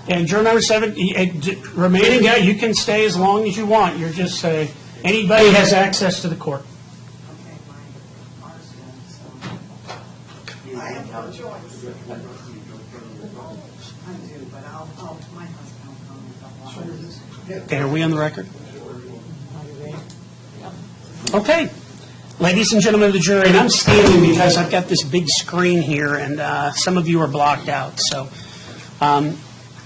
And juror number 7, remaining guy, you can stay as long as you want. You're just anybody has access to the court. Okay, mine are so I have no choice. I do, but my husband will come. Okay, are we on the record? Okay. Ladies and gentlemen of the jury, and I'm standing because I've got this big screen here, and some of you are blocked out. So,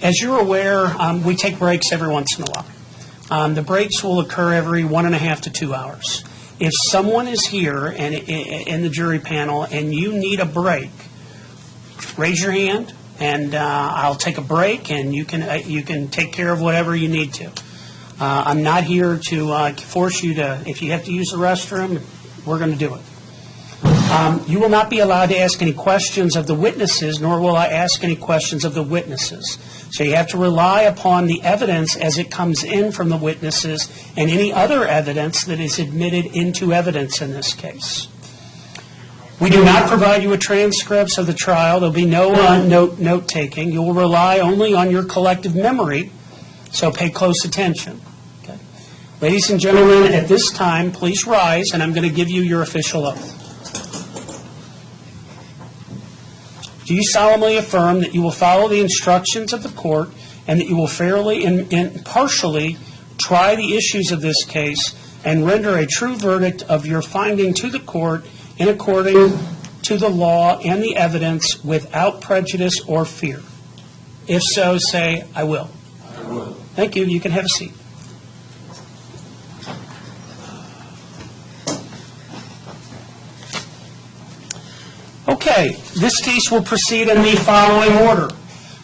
as you're aware, we take breaks every once in a while. The breaks will occur every 1.5 to 2 hours. If someone is here and in the jury panel and you need a break, raise your hand, and I'll take a break, and you can take care of whatever you need to. I'm not here to force you to. If you have to use the restroom, we're going to do it. You will not be allowed to ask any questions of the witnesses, nor will I ask any questions of the witnesses. So you have to rely upon the evidence as it comes in from the witnesses and any other evidence that is admitted into evidence in this case. We do not provide you with transcripts of the trial. There will be no note-taking. You will rely only on your collective memory, so pay close attention. Okay. Ladies and gentlemen, at this time, please rise, and I'm going to give you your official oath. Do you solemnly affirm that you will follow the instructions of the court and that you will fairly and impartially try the issues of this case and render a true verdict of your finding to the court in according to the law and the evidence without prejudice or fear? If so, say, I will. I will. Thank you. You can have a seat. Okay, this case will proceed in the following order.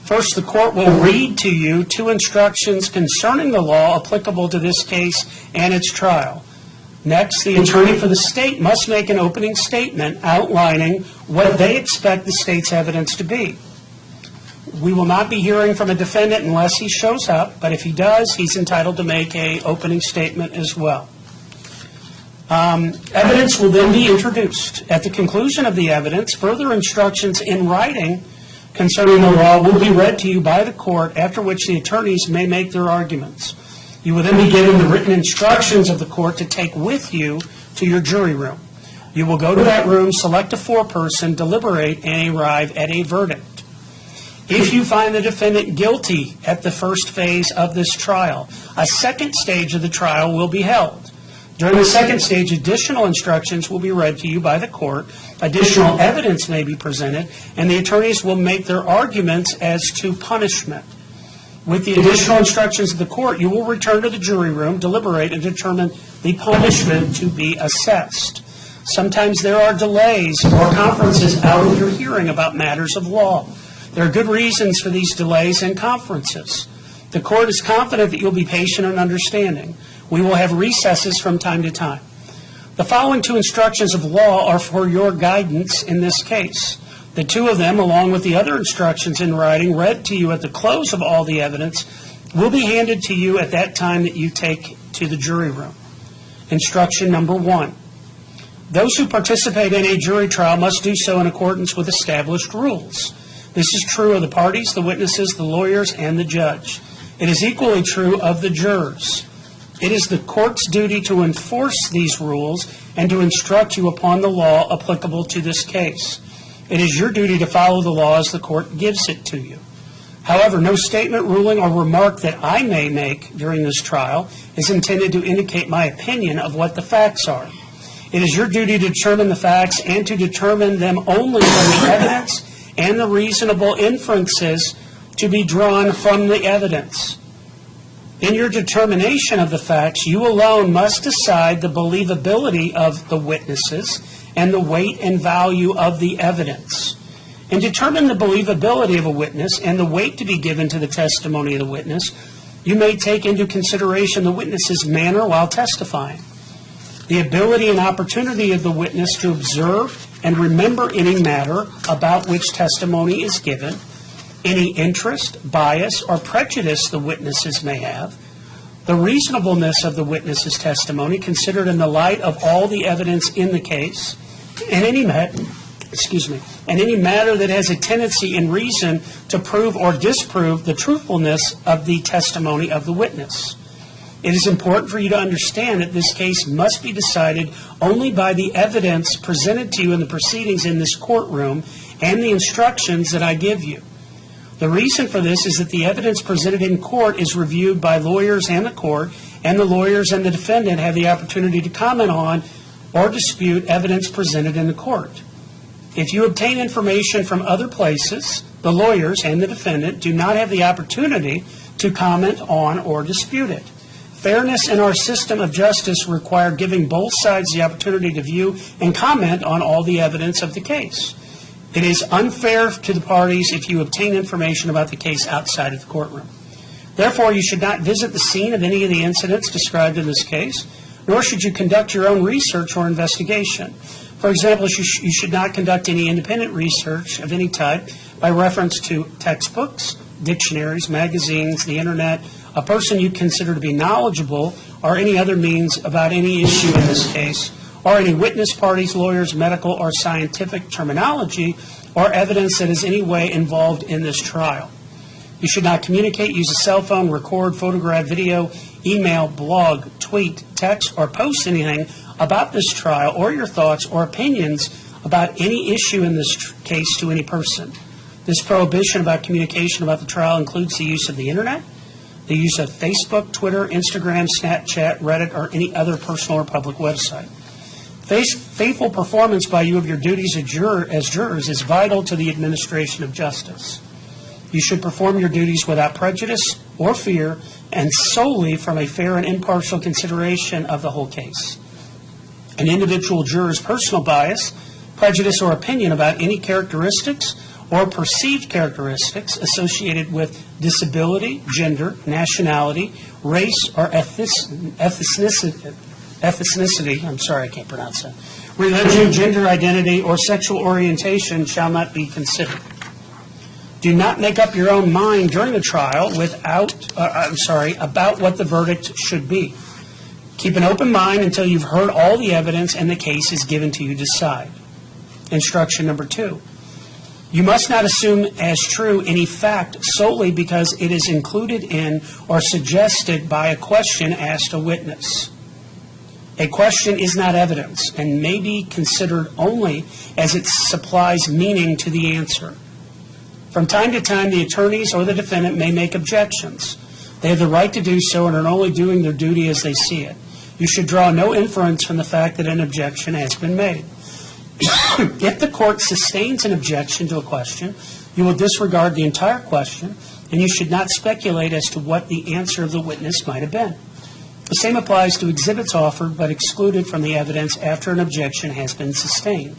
First, the court will read to you 2 instructions concerning the law applicable to this case and its trial. Next, the attorney for the state must make an opening statement outlining what they expect the state's evidence to be. We will not be hearing from a defendant unless he shows up, but if he does, he's entitled to make an opening statement as well. Evidence will then be introduced. At the conclusion of the evidence, further instructions in writing concerning the law will be read to you by the court, after which the attorneys may make their arguments. You will then be given the written instructions of the court to take with you to your jury room. You will go to that room, select a foreperson, deliberate, and arrive at a verdict. If you find the defendant guilty at the first phase of this trial, a second stage of the trial will be held. During the second stage, additional instructions will be read to you by the court, additional evidence may be presented, and the attorneys will make their arguments as to punishment. With the additional instructions of the court, you will return to the jury room, deliberate, and determine the punishment to be assessed. Sometimes there are delays or conferences out of your hearing about matters of law. There are good reasons for these delays and conferences. The court is confident that you'll be patient and understanding. We will have recesses from time to time. The following 2 instructions of law are for your guidance in this case. The 2 of them, along with the other instructions in writing read to you at the close of all the evidence, will be handed to you at that time that you take to the jury room. Instruction number 1. Those who participate in a jury trial must do so in accordance with established rules. This is true of the parties, the witnesses, the lawyers, and the judge. It is equally true of the jurors. It is the court's duty to enforce these rules and to instruct you upon the law applicable to this case. It is your duty to follow the law as the court gives it to you. However, no statement, ruling, or remark that I may make during this trial is intended to indicate my opinion of what the facts are. It is your duty to determine the facts and to determine them only from the evidence and the reasonable inferences to be drawn from the evidence. In your determination of the facts, you alone must decide the believability of the witnesses and the weight and value of the evidence. And determine the believability of a witness and the weight to be given to the testimony of the witness, you may take into consideration the witness's manner while testifying, the ability and opportunity of the witness to observe and remember any matter about which testimony is given, any interest, bias, or prejudice the witnesses may have, the reasonableness of the witness's testimony considered in the light of all the evidence in the case, and any and any matter that has a tendency in reason to prove or disprove the truthfulness of the testimony of the witness. It is important for you to understand that this case must be decided only by the evidence presented to you in the proceedings in this courtroom and the instructions that I give you. The reason for this is that the evidence presented in court is reviewed by lawyers and the court, and the lawyers and the defendant have the opportunity to comment on or dispute evidence presented in the court. If you obtain information from other places, the lawyers and the defendant do not have the opportunity to comment on or dispute it. Fairness in our system of justice requires giving both sides the opportunity to view and comment on all the evidence of the case. It is unfair to the parties if you obtain information about the case outside of the courtroom. Therefore, you should not visit the scene of any of the incidents described in this case, nor should you conduct your own research or investigation. For example, you should not conduct any independent research of any type by reference to textbooks, dictionaries, magazines, the internet, a person you consider to be knowledgeable, or any other means about any issue in this case, or any witness parties, lawyers, medical, or scientific terminology, or evidence that is any way involved in this trial. You should not communicate, use a cell phone, record, photograph, video, email, blog, tweet, text, or post anything about this trial or your thoughts or opinions about any issue in this case to any person. This prohibition about communication about the trial includes the use of the internet, the use of Facebook, Twitter, Instagram, Snapchat, Reddit, or any other personal or public website. Faithful performance by you of your duties as jurors is vital to the administration of justice. You should perform your duties without prejudice or fear and solely from a fair and impartial consideration of the whole case. An individual juror's personal bias, prejudice, or opinion about any characteristics or perceived characteristics associated with disability, gender, nationality, race, or ethnicity, religion, gender identity, or sexual orientation shall not be considered. Do not make up your own mind during the trial about what the verdict should be. Keep an open mind until you've heard all the evidence and the case is given to you to decide. Instruction number 2. You must not assume as true any fact solely because it is included in or suggested by a question asked a witness. A question is not evidence and may be considered only as it supplies meaning to the answer. From time to time, the attorneys or the defendant may make objections. They have the right to do so and are only doing their duty as they see it. You should draw no inference from the fact that an objection has been made. If the court sustains an objection to a question, you will disregard the entire question, and you should not speculate as to what the answer of the witness might have been. The same applies to exhibits offered but excluded from the evidence after an objection has been sustained.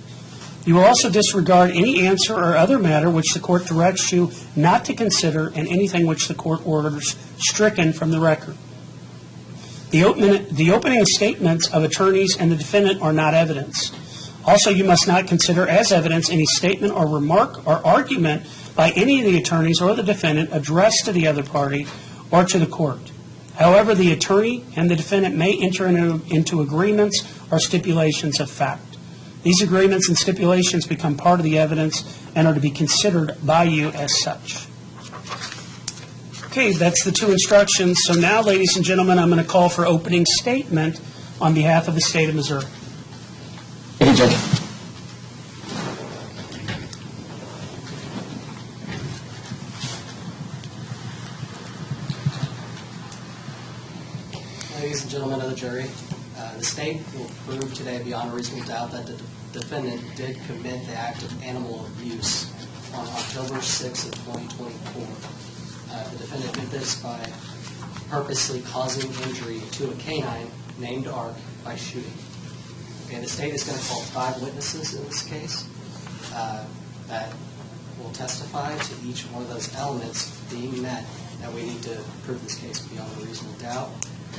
You will also disregard any answer or other matter which the court directs you not to consider and anything which the court orders stricken from the record. The opening statements of attorneys and the defendant are not evidence. Also, you must not consider as evidence any statement or remark or argument by any of the attorneys or the defendant addressed to the other party or to the court. However, the attorney and the defendant may enter into agreements or stipulations of fact. These agreements and stipulations become part of the evidence and are to be considered by you as such. Okay, that's the 2 instructions. So now, ladies and gentlemen, I'm going to call for opening statement on behalf of the state of Missouri. Thank you, Judge. Ladies and gentlemen of the jury, the state will prove today beyond a reasonable doubt that the defendant did commit the act of animal abuse on October 6th of 2024. The defendant did this by purposely causing injury to a canine named Ark by shooting. Okay, the state is going to call 5 witnesses in this case that will testify to each one of those elements being met that we need to prove this case beyond a reasonable doubt.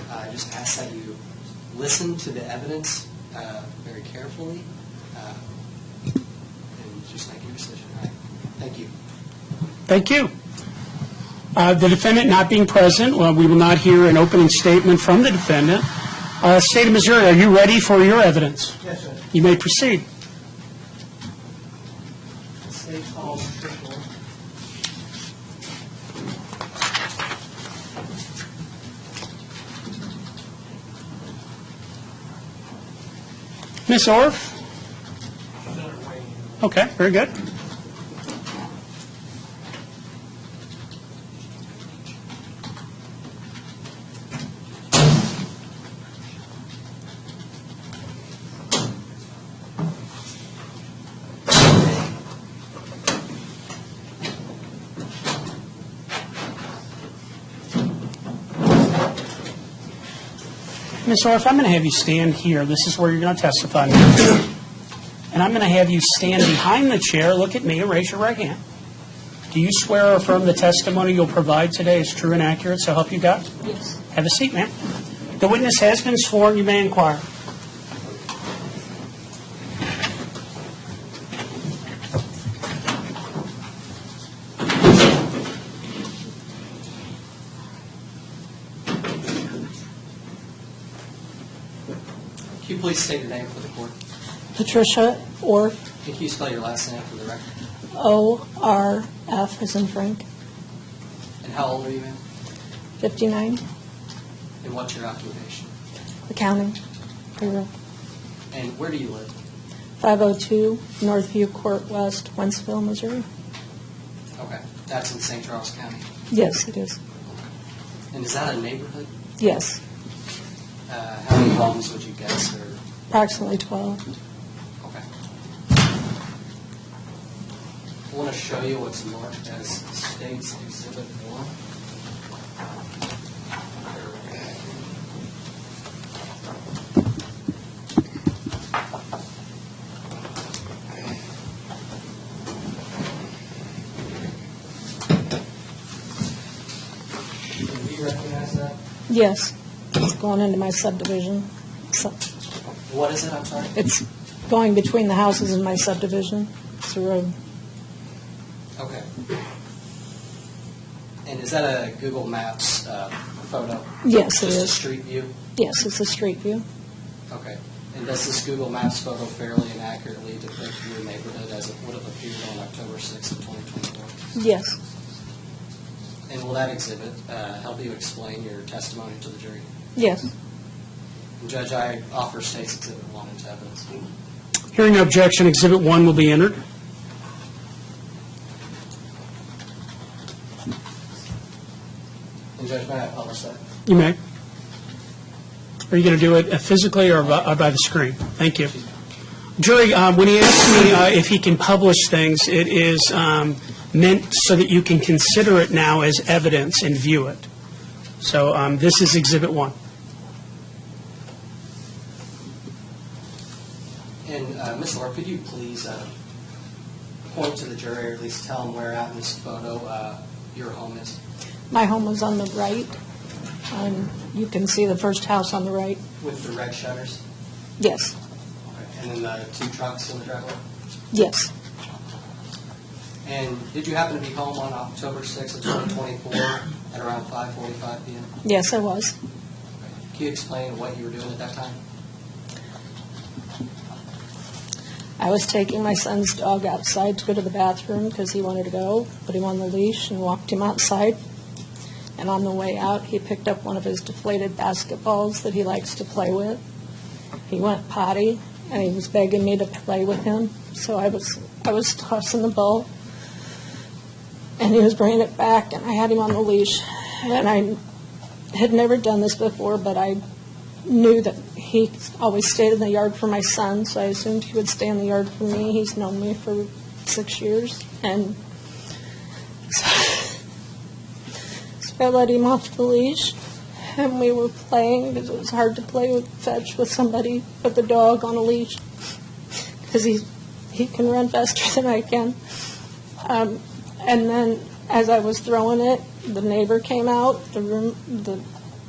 I just ask that you listen to the evidence very carefully and just make your decision. All right. Thank you. Thank you. The defendant not being present, we will not hear an opening statement from the defendant. State of Missouri, are you ready for your evidence? Yes, sir. You may proceed. Ms. Orff? Okay, very good. Ms. Orff, I'm going to have you stand here. This is where you're going to testify. And I'm going to have you stand behind the chair, look at me, and raise your right hand. Do you swear or affirm the testimony you'll provide today is true and accurate, so help you God? Yes. Have a seat, ma'am. The witness has been sworn. You may inquire. Can you please state your name for the court? Patricia Orff, Can you spell your last name for the record? O-R-F as in Frank, And how old are you, ma'am? 59, And what's your occupation? accounting, bureau, And where do you live? 502 Northview Court West, Wentzville, Missouri. Okay. That's in St. Charles County. Yes, it is. And is that a neighborhood? Yes, How many homes would you guess are? approximately 12. Okay. I want to show you what's marked as State's Exhibit 1. Do you recognize that? Yes, it's going into my subdivision. So What is it? I'm sorry. it's going between the houses in my subdivision. It's a road. Okay. And is that a Google Maps photo? Yes, it Just a is. street view? Yes, it's a street view. Okay. And does this Google Maps photo fairly and accurately depict your neighborhood as it would have appeared on October 6th of 2024? Yes, And will that exhibit help you explain your testimony to the jury? yes. And Judge, I offer State's Exhibit 1 into evidence. Hearing no objection, Exhibit 1 will be entered. And Judge, may I publish that? You may. Are you going to do it physically or by the screen? Thank you. Jury, when he asks me if he can publish things, it is meant so that you can consider it now as evidence and view it. So this is Exhibit 1. And Ms. Orr, could you please point to the jury, or at least tell them where out in this photo your home is? My home is on the right. You can see the first house on the right. With the red shutters? Yes, Okay. And then the two trucks in the driveway? yes, And did you happen to be home on October 6th of 2024 at around 5:45 p.m.? yes, I was. Can you explain what you were doing at that time? I was taking my son's dog outside to go to the bathroom because he wanted to go, put him on the leash and walked him outside. And on the way out, he picked up one of his deflated basketballs that he likes to play with. He went potty, and he was begging me to play with him. So I was tossing the ball, and he was bringing it back, and I had him on the leash. And I had never done this before, but I knew that he always stayed in the yard for my son, so I assumed he would stay in the yard for me. He's known me for 6 years, and so I let him off the leash, and we were playing because it was hard to play with fetch with somebody with a dog on a leash because he can run faster than I can. And then as I was throwing it, the neighbor came out, the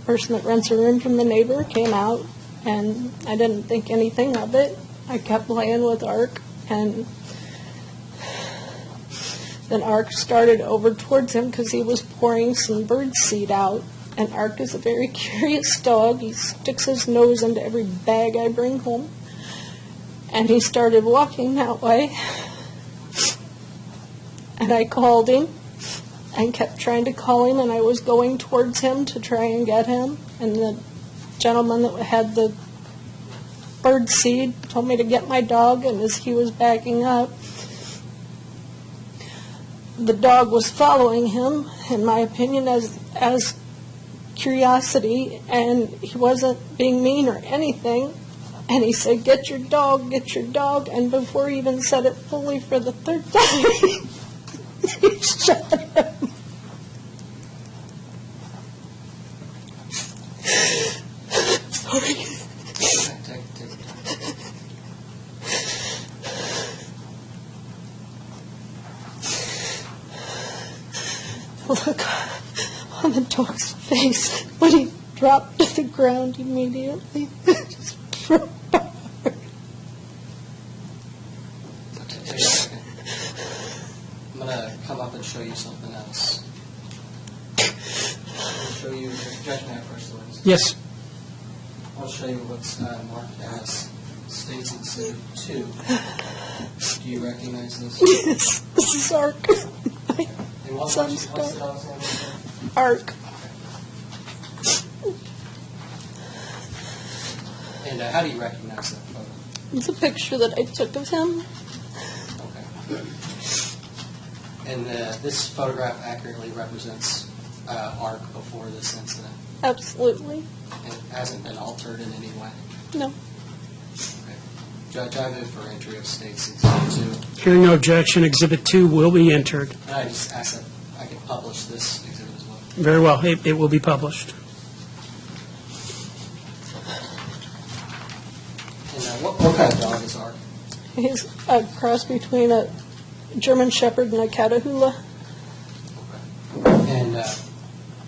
person that rents a room from the neighbor came out, and I didn't think anything of it. I kept playing with Ark, and then Ark started over towards him because he was pouring some bird seed out. And Ark is a very curious dog. He sticks his nose into every bag I bring home. And he started walking that way. And I called him and kept trying to call him, and I was going towards him to try and get him. And the gentleman that had the bird seed, told me to get my dog, and as he was backing up, the dog was following him, in my opinion, as curiosity, and he wasn't being mean or anything. And he said, get your dog, and before he even said it fully for the third time, he shot him. Sorry. Look on the dog's face when he dropped to the ground immediately. Just broke my heart. Okay, take a second. I'm going to come up and show you something else. I'll show you, Judge Matt first, Louise. Yes. I'll show you what's marked as States Exhibit 2. Do you recognize this? Yes, this is Ark. My And what's son's the dog. dog's name again? Ark. And how do you recognize that photo? It's a picture that I took of him. Okay. And this photograph accurately represents Ark before this incident. Absolutely. It hasn't been altered in any way. No. Okay. Judge, I move for entry of States Exhibit 2. Hearing no objection, Exhibit 2 will be entered. And I just ask that I can publish this exhibit as well. Very well, it will be published. And what kind of dog is Ark? He's a cross between a German Shepherd and a Catahoula. And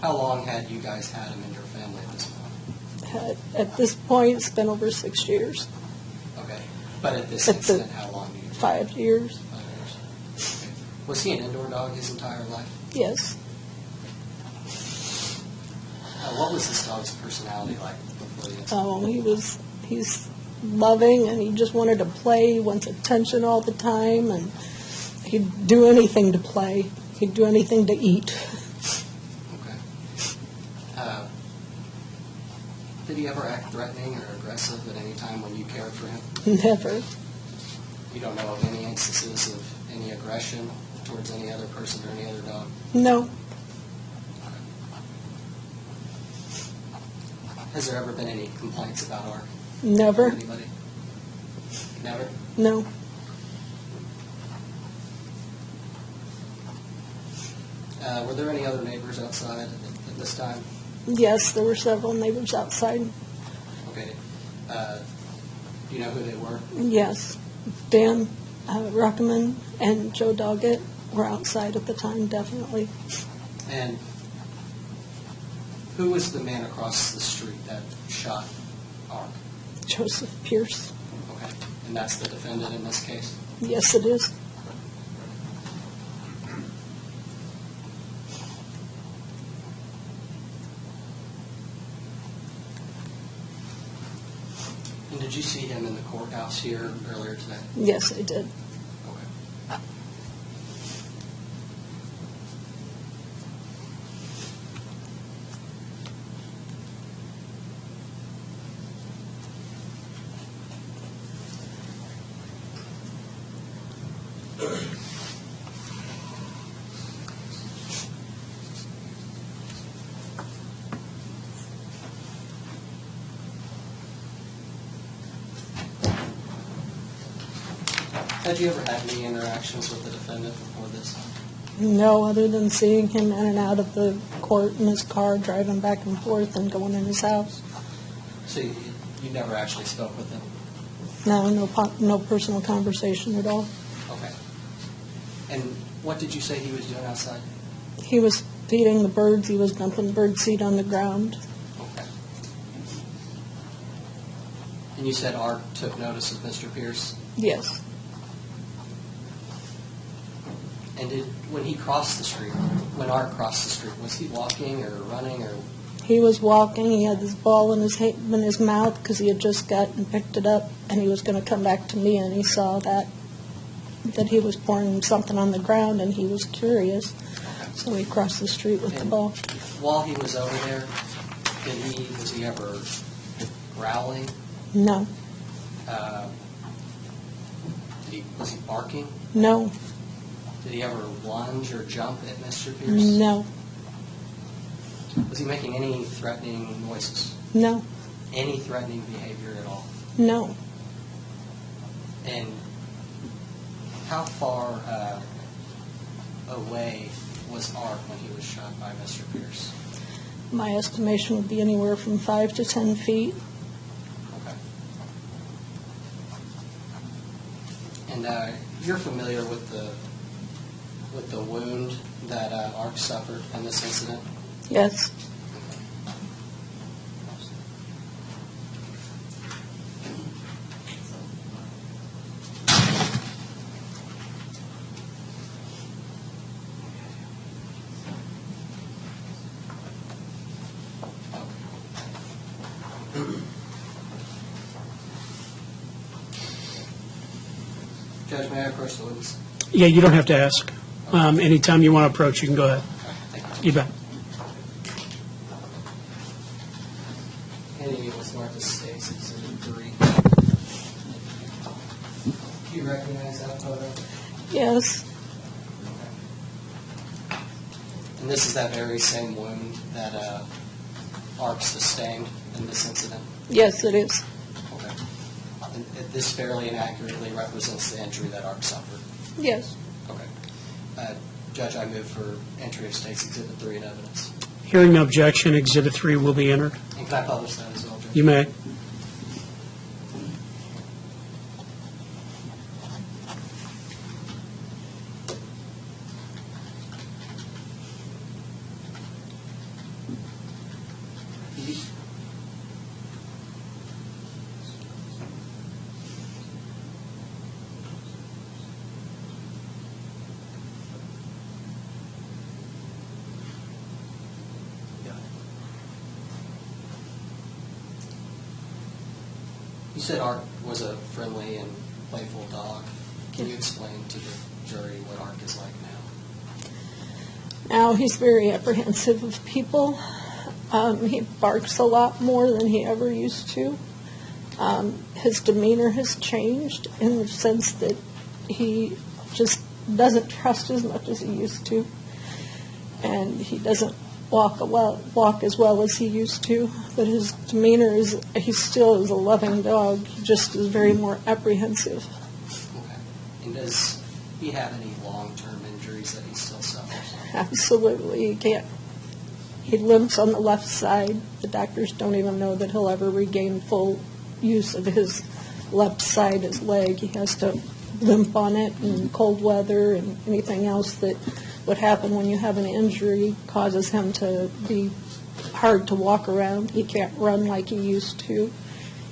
how long had you guys had him in your family at this point? At this point, it's been over 6 years. Okay. But at this At the- incident, how long do you 5 years. 5 years. Okay. Was he an indoor dog his entire life? Yes. What was this dog's personality like before the incident? He's loving, and he just wanted to play. He wants attention all the time, and he'd do anything to play. He'd do anything to eat. Okay. Did he ever act threatening or aggressive at any time when you cared for him? Never. You don't know of any instances of any aggression towards any other person or any other dog? No. Has there ever been any complaints about Ark? Never. Anybody? Never? No. Were there any other neighbors outside at this time? Yes, there were several neighbors outside. Okay. Do you know who they were? Yes. Dan Ruckerman and Joe Doggett were outside at the time, definitely. And who was the man across the street that shot Ark? Joseph Pierce. Okay. And that's the defendant in this case? Yes, it is. And did you see him in the courthouse here earlier today? Yes, I did. Okay. Had you ever had any interactions with the defendant before this? No, other than seeing him in and out of the court in his car, driving back and forth and going in his house. So you never actually spoke with him? No, no personal conversation at all. Okay. And what did you say he was doing outside? He was feeding the birds. He was dumping bird seed on the ground. Okay. And you said Art took notice of Mr. Pierce? Yes. And when he crossed the street, when Art crossed the street, was he walking or running or? He was walking. He had this ball in his mouth because he had just gotten picked it up, and he was going to come back to me, and he saw that he was pouring something on the ground, and he was curious, so he crossed the street with the And ball. while he was over there, was he ever growling? No. Was he barking? No, Did he ever lunge or jump at Mr. Pierce? no, Was he making any threatening noises? no, Any threatening behavior at all? no. And how far away was Art when he was shot by Mr. Pierce? My estimation would be anywhere from 5 to 10 feet. Okay. And you're familiar with the wound that Art suffered in this incident? Yes, Judge, may I approach the witness? Yeah, you don't have to ask. Anytime you want to approach, you can go ahead. Thank You bet. Handing you what's marked as State's Exhibit 3. Do you recognize that photo? yes, And this is that very same wound that Art sustained in this incident? yes, it is. Okay. And this fairly and accurately represents the injury that Art suffered? Yes, Okay. Judge, I move for entry of State's Exhibit 3 in evidence. Hearing no objection, Exhibit 3 will be entered. And can I publish that as well, Judge? You may. You said Art was a friendly and playful dog. Can you explain to the jury what Art is like now? now he's very apprehensive of people. He barks a lot more than he ever used to. His demeanor has changed in the sense that he just doesn't trust as much as he used to. And he doesn't walk as well as he used to, but his demeanor is, he still is a loving dog. He just is very more apprehensive. Okay. And does he have any long-term injuries that he still suffers? Absolutely, he can't. He limps on the left side. The doctors don't even know that he'll ever regain full use of his left side, his leg. He has to limp on it in cold weather, and anything else that would happen when you have an injury causes him to be hard to walk around. He can't run like he used to.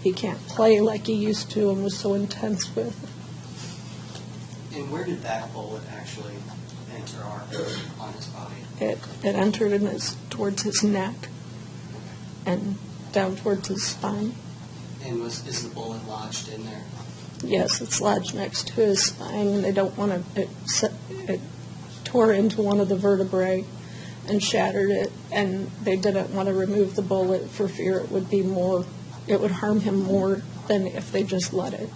He can't play like he used to and was so intense with. And where did that bullet actually enter Art on his body? It entered in towards his neck and down towards his spine. And is the bullet lodged in there? Yes, it's lodged next to his spine, and they don't want to. It tore into one of the vertebrae and shattered it, and they didn't want to remove the bullet for fear it would harm him more than if they just let it.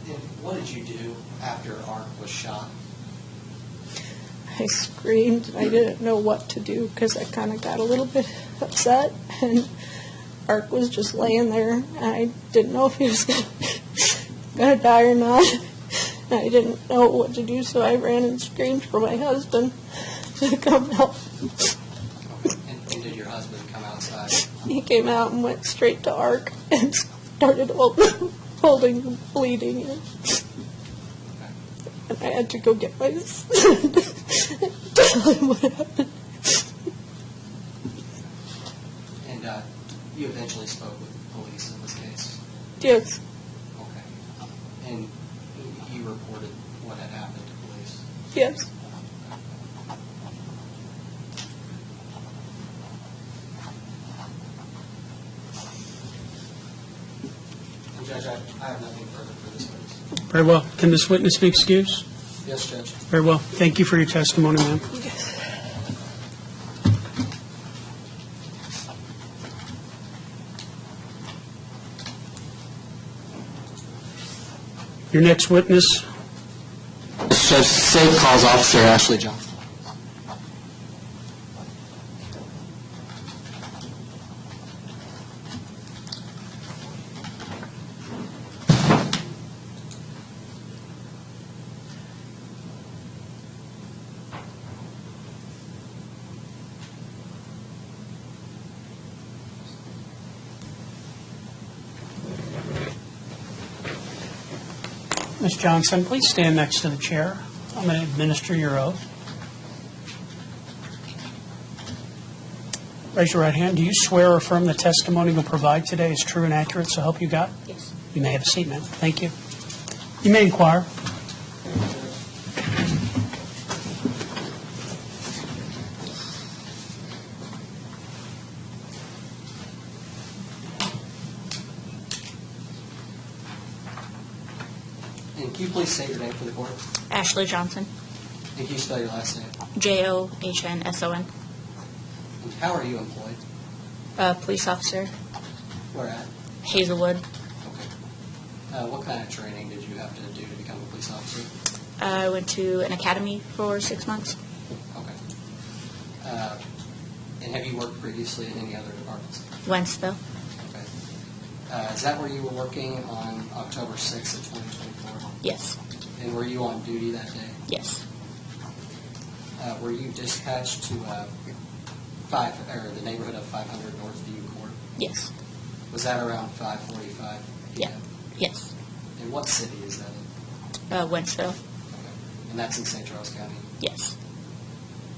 And what did you do after Art was shot? I screamed. I didn't know what to do because I kind of got a little bit upset, and Art was just laying there. I didn't know if he was going to die or not. I didn't know what to do, so I ran and screamed for my husband to come help. And did your husband come outside? He came out and went straight to Ark and started holding the bleeding. And I had to go get my son and tell him what happened. And you eventually spoke with the police in this case? Yes, Okay. And you reported what had happened to police? Yes. And Judge, I have nothing further for this witness. Very well. Can this witness be excused? Yes, Judge. Very well. Thank you for your testimony, ma'am. Your next witness, Judge, Safe calls Officer Ashley Johnson. Ms. Johnson, please stand next to the chair. I'm going to administer your oath. Raise your right hand. Do you swear or affirm the testimony you'll provide today is true and accurate, so help you God? Yes. You may have a seat, ma'am. Thank you. You may inquire. And can you please say your name for the court? Ashley Johnson, And can you spell your last name? Johnsson. And how are you employed? Police officer, Where at? Hazelwood. Okay. What kind of training did you have to do to become a police officer? I went to an academy for 6 months. Okay. And have you worked previously in any other departments? Wentzville. Okay. Is that where you were working on October 6th of 2024? Yes. And were you on duty that day? Yes. Were you dispatched to the neighborhood of 500 Northview Court? Yes. Was that around 5:45 Yeah. p.m.? Yes. And what city is that in? Wentzville. Okay. And that's in St. Charles County? Yes.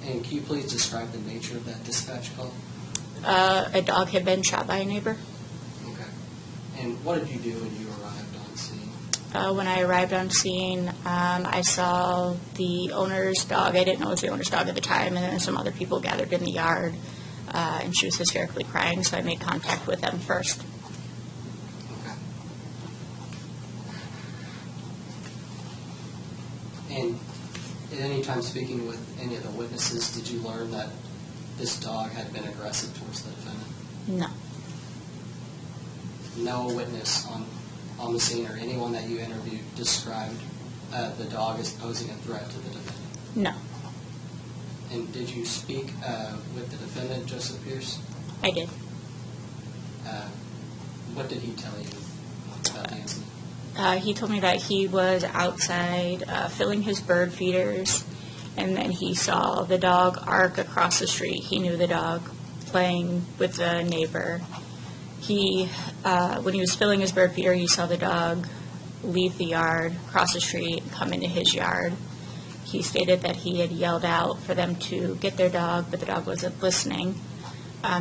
And can you please describe the nature of that dispatch call? A dog had been shot by a neighbor. Okay. And what did you do when you arrived on scene? When I arrived on scene, I saw the owner's dog. I didn't know it was the owner's dog at the time, and then some other people gathered in the yard, and she was hysterically crying, so I made contact with them first. Okay. And at any time speaking with any of the witnesses, did you learn that this dog had been aggressive towards the defendant? No. No witness on the scene or anyone that you interviewed described the dog as posing a threat to the defendant? No. And did you speak with the defendant, Joseph Pierce? I did. What did he tell you about the incident? He told me that he was outside filling his bird feeders, and then he saw the dog arc across the street. He knew the dog playing with the neighbor. When he was filling his bird feeder, he saw the dog leave the yard, cross the street, and come into his yard. He stated that he had yelled out for them to get their dog, but the dog wasn't listening.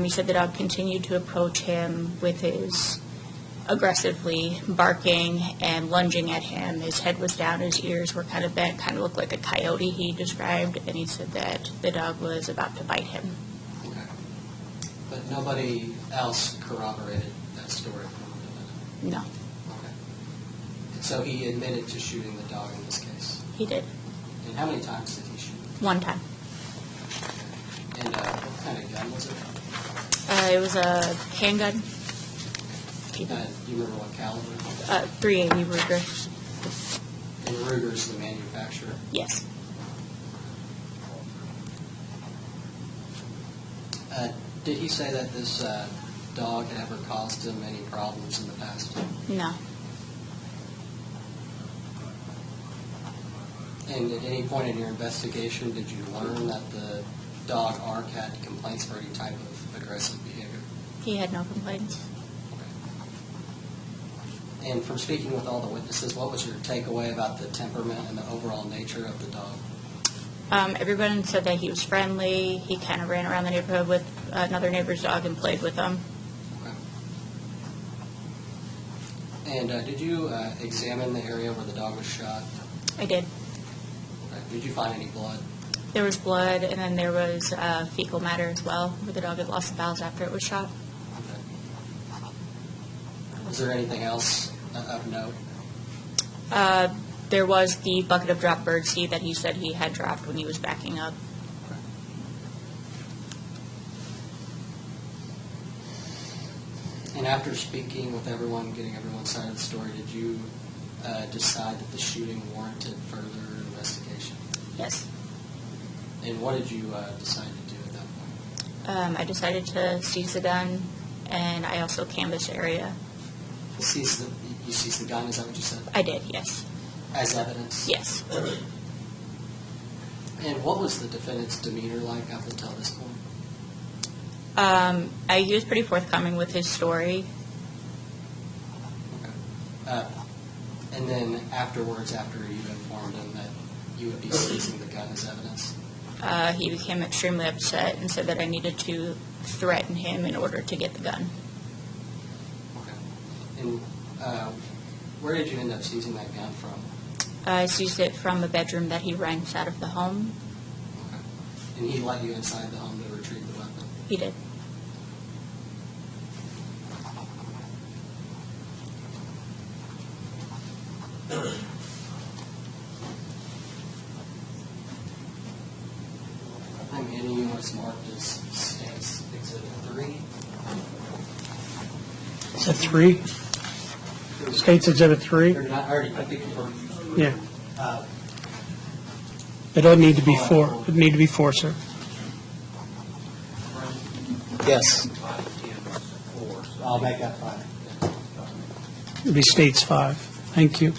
He said the dog continued to approach him with his aggressively barking and lunging at him. His head was down, his ears were kind of bent, kind of looked like a coyote, he described, and he said that the dog was about to bite him. Okay. But nobody else corroborated that story from the defendant? No, Okay. And so he admitted to shooting the dog in this case? he did. And how many times did he shoot? One time. And what kind of gun was it? It was a handgun, Do you remember what caliber? 380 Ruger. And Ruger's the manufacturer. Yes. Did he say that this dog had ever caused him any problems in the past? No. And at any point in your investigation, did you learn that the dog Ark had complaints for any type of aggressive behavior? He had no complaints. And from speaking with all the witnesses, what was your takeaway about the temperament and the overall nature of the dog? Everyone said that he was friendly. He kind of ran around the neighborhood with another neighbor's dog and played with them. Okay. And did you examine the area where the dog was shot? I did. Okay. Did you find any blood? There was blood, and then there was fecal matter as well, where the dog had lost the bowels after it was shot. Okay. Was there anything else of note? There was the bucket of dropped birdseed that he said he had dropped when he was backing up. And after speaking with everyone, getting everyone's side of the story, did you decide that the shooting warranted further investigation? Yes. And what did you decide to do at that point? I decided to seize the gun, and I also canvassed the area. You seized the gun, is that what you said? I did, yes. As evidence? Yes. And what was the defendant's demeanor like up until this point? He was pretty forthcoming with his story. Okay. And then afterwards, after you informed him that you would be seizing the gun as evidence? He became extremely upset and said that I needed to threaten him in order to get the gun. Okay. And where did you end up seizing that gun from? I seized it from a bedroom that he rents out of the home. Okay. And he let you inside the home to retrieve the weapon? He did. I'm handing you what's marked as State's Exhibit 3. Is that 3? State's Exhibit 3? Or not, I think you're... Yeah. It doesn't need to be 4. It would need to be 4, sir. Yes. I'll make that 5. It would be State's 5. Thank you.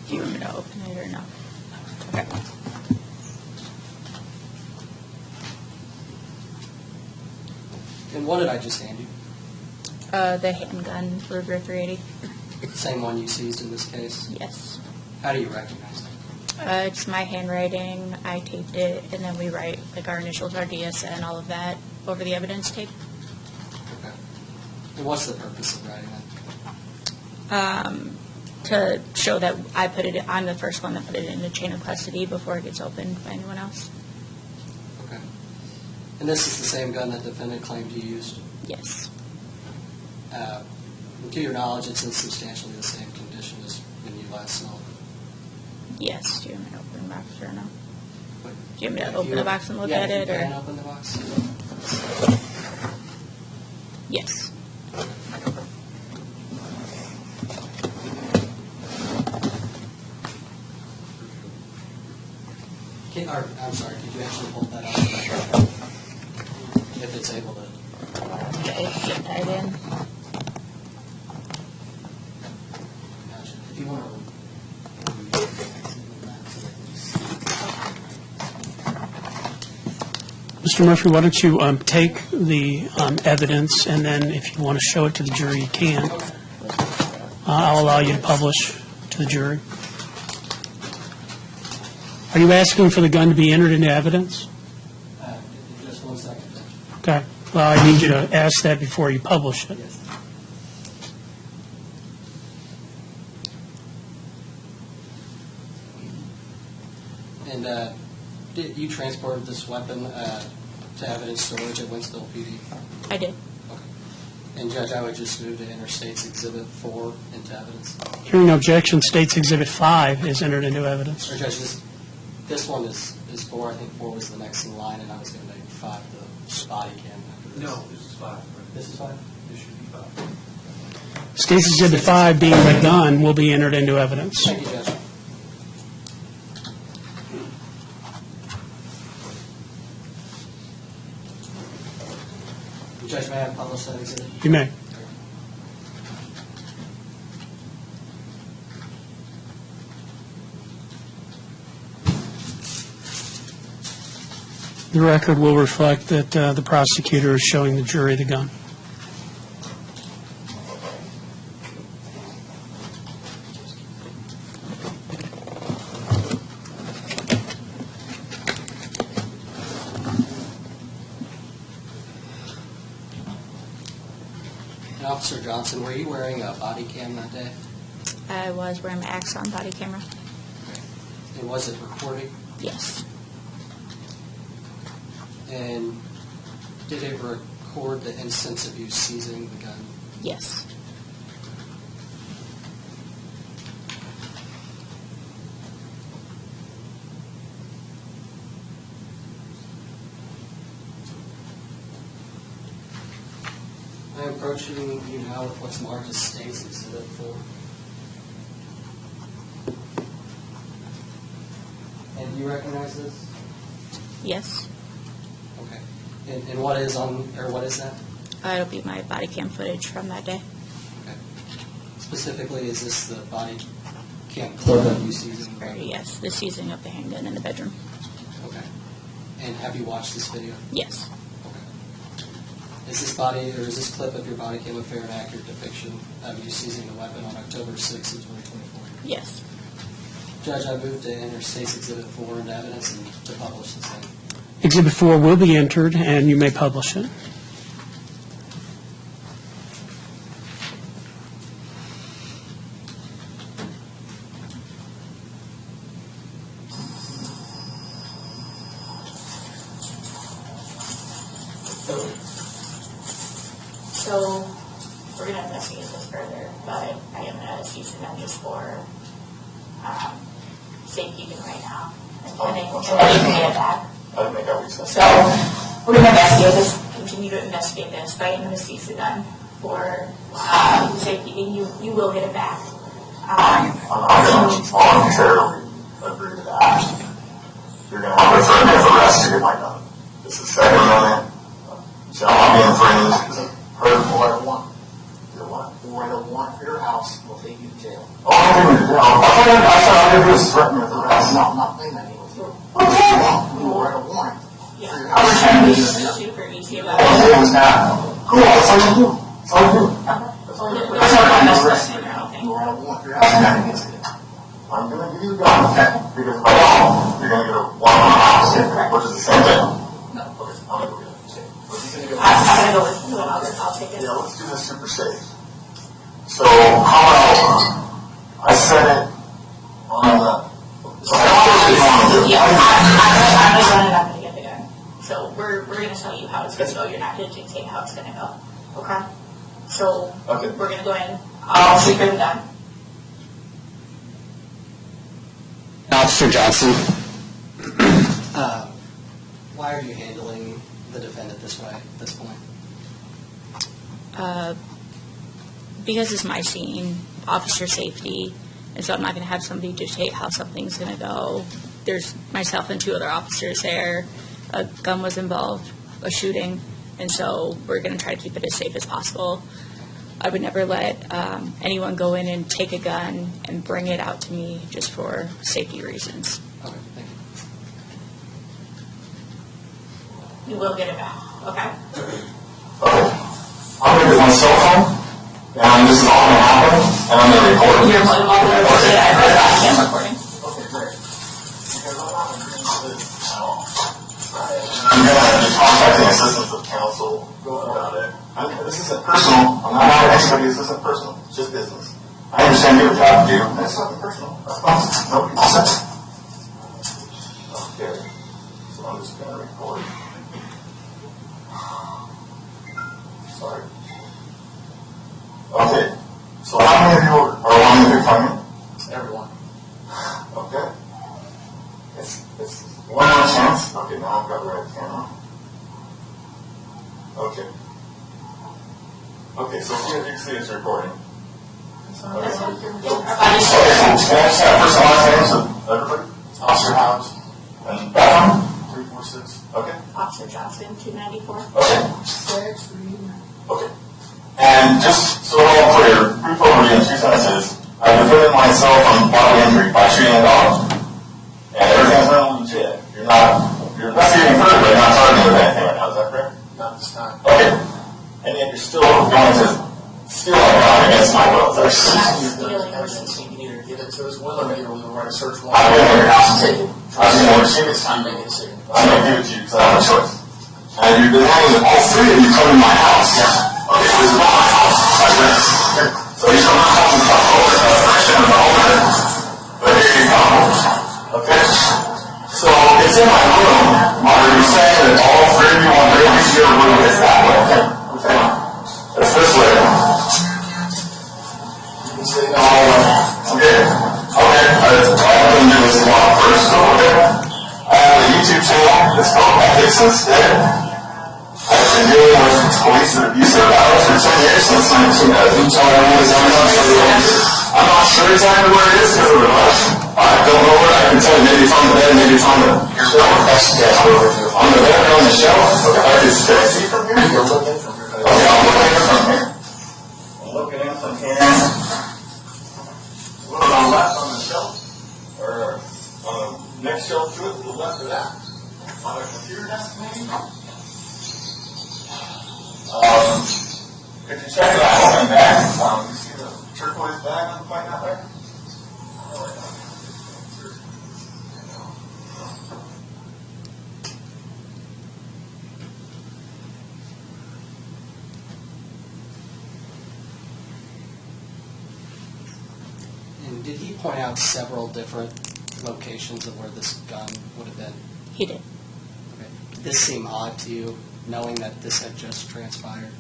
Do you want me to open it or no? Okay. And what did I just hand you? The handgun, Ruger 380. Same one you seized in this case? Yes. How do you recognize it? It's my handwriting. I taped it, and then we write like our initials, our DS, and all of that over the evidence tape. Okay. And what's the purpose of writing that? To show that I'm the first one that put it in the chain of custody before it gets opened by anyone else. Okay. And this is the same gun that the defendant claimed you used? Yes. To your knowledge, it's in substantially the same condition as when you last saw it? Yes. Do you want me to open the box or no? But Do you want me to if open you- the box and look yeah, at if it? you Or can open the box? yes. I'm sorry, could you actually hold that up? If it's able to. Okay, get tied in. Gotcha. If you want to. Mr. Murphy, why don't you take the evidence, and then if you want to show it to the jury, you can. I'll allow you to publish to the jury. Are you asking for the gun to be entered into evidence? Just 1 second. Okay. Well, I need you to ask that before you publish it. Yes. And did you transport this weapon to evidence storage at Wentzville PD? I did. Okay. And Judge, I would just move to enter State's Exhibit 4 into evidence. Hearing no objection, State's Exhibit 5 is entered into evidence. Or Judge, this one is 4. I think 4 was the next in line, and I was going to make 5 the body cam after this. No, this is 5. This is 5? This should be 5. State's Exhibit 5, being the gun, will be entered into evidence. Thank you, Judge. Judge, may I publish that exhibit? You may. The record will reflect that the prosecutor is showing the jury the gun. And Officer Johnson, were you wearing a body cam that day? I was wearing my Axon body camera. And was it recording? Yes. And did it record the instance of you seizing the gun? Yes. I am approaching you now with what's marked as State's Exhibit 4. And do you recognize this? Yes. Okay. And what is what is that? It'll be my body cam footage from that day. Okay. Specifically, is this the body cam clip of you seizing the Or, gun? yes, the seizing of the handgun in the bedroom. Okay. And have you watched this video? Yes. Okay. Is this clip of your body cam a fair and accurate depiction of you seizing the weapon on October 6th of 2024? Yes. Judge, I move to enter State's Exhibit 4 into evidence and to publish the same. Exhibit 4 will be entered, and you may publish it. So, we're going to investigate this further, but I am going to cease and just for safekeeping right now. And then get it back. I didn't make out what you said. So, we're going to investigate this, continue to investigate this, but I'm going to cease it then for safekeeping. You will get it back. I'm going to voluntarily agree to that. You're going to have to threaten me with arrest to get my gun. This is Second Amendment. Shall not be infringed. Heard for what I want. Your what? Or a warrant for your house will take you to jail. Oh, I'm going to jail. I thought all you do is threaten me with arrest. I'm not saying that, Eagle. Okay. You will write a warrant for your I was house. trying to be super easy about it. It was that. Cool. That's all you do. That's all you do. That's all you're That's not my best question or anything. You will write a warrant for your house. Nothing against it. I'm going to give you the gun. Okay. Because if I don't, you're going to get a warrant on my house, which is the same thing. No, okay. I'm going to go get it. But he's going to go. I'm going to go with you and I'll take it. Yeah, let's do this super safe. So, how about I set it on the. So I don't Yeah, know I'm not going to get the gun. So we're going to tell you how it's going to go. You're not going to dictate how it's going to go. Okay? So Okay. we're going to go in. I'll secure the gun. Officer Johnson, Why are you handling the defendant this way at this point? Because it's my scene, officer safety, and so I'm not going to have somebody dictate how something's going to go. There's myself and 2 other officers there. A gun was involved, a shooting, and so we're going to try to keep it as safe as possible. I would never let anyone go in and take a gun and bring it out to me just for safety reasons. Okay, thank you. You will get it back, okay? Okay. I'm going to get my cell phone, and this is all going to happen, and I'm going to record it. You're more than welcome to record it. I heard it on camera recording. Okay, great. Because I'm not agreeing with this at all. I'm going to be contacting assistance of counsel about it. This isn't personal. I'm not mad at anybody. This isn't personal. It's just business. I understand you have a job to do. That's nothing personal. That's fine. No, all set. Okay. So I'm just going to record. Sorry. Okay. So how many of you are wanting to come in? Everyone. Okay. It's one more chance. Okay, now I've got the right camera. Okay. Okay, so you can see it's recording. Okay. Our body's Okay, can I just have first and last names of everybody? Officer Howard, And background? 346. Okay. Officer Johnson, 294. Okay. Okay. And just so we're all clear, brief overview in 2 sentences. I defended myself on bodily injury by shooting a dog. And everything's not legit. You're investigating further, but you're not charging with anything right now. Is that correct? Not this time. Okay. And yet you're still going to steal a gun against my will. That's Stealing evidence, you can either give it to us, will, or you're going to write a search warrant. I'm going to your house and take it. I'm going to give it to I'm you. making a decision. I'm going to give it to you because I have a choice. And you've been having all 3 of you come in my house. Okay, this is not my house. So you shall not have to talk over. in the owner, but here you go. Okay? So it's in my room. Are you saying that all three of you want to use your room is that way? Okay? It's this way. You say no. Okay. Okay. All I'm going to do is walk first. Okay? I have a YouTube channel. It's called Ethics Instead. I've been dealing with police and abuse of power for 10 years since 1990. I'm not sure exactly where it is because of the rush. I don't know where. I can tell you maybe it's on the bed, maybe it's on the shelf. On the bed or on the shelf. Okay, I just see from here. You're looking from here. Okay, I'm looking from here. I'm looking in from here. What on the left on the shelf? Or on the next shelf to it, to the left of that? On the computer desk maybe? If you check it out on the back, you see the turquoise bag I'm pointing out there? And did he point out several different locations of where this gun would have been? He did. Okay. Did this seem odd to you, knowing that this had just transpired?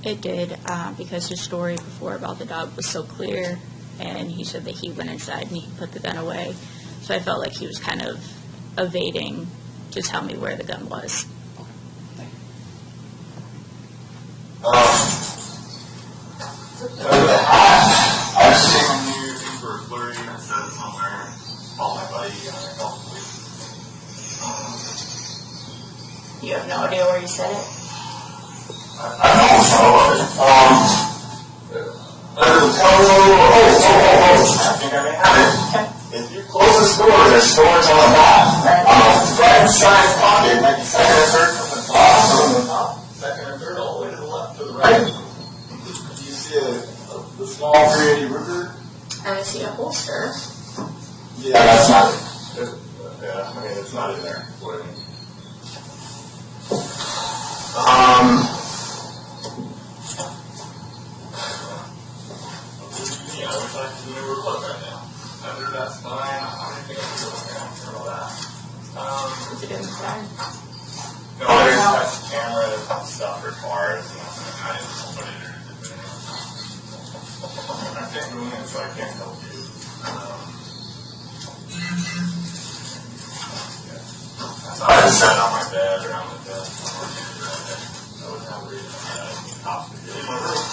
It did, because his story before about the dog was so clear, and he said that he went inside and he put the gun away. So I felt like he was kind of evading to tell me where the gun was. Thank you. I've seen you things were blurry and said somewhere. Call my buddy and I called the police. You have no idea where you said it? I know some of it. I think I may have it. If you close this door, there's storage on the back. On the right side pocket, maybe second or third from the top, from the top, second or third, all the way to the left, to the right. Do you see the small 380 Ruger? I see a holster. Yeah, that's not it. Yeah, I mean, it's not in there. What I mean. Yeah, I wish I could do a look right now. Under that spine, I don't think I can do it. I'm sure of that. Is it inside? No, there's touch cameras and stuff for cars, and I didn't put it in. I can't go in, so I can't help you. So I just sat on my bed or on the desk. I wouldn't have a reason to cops to get in my room.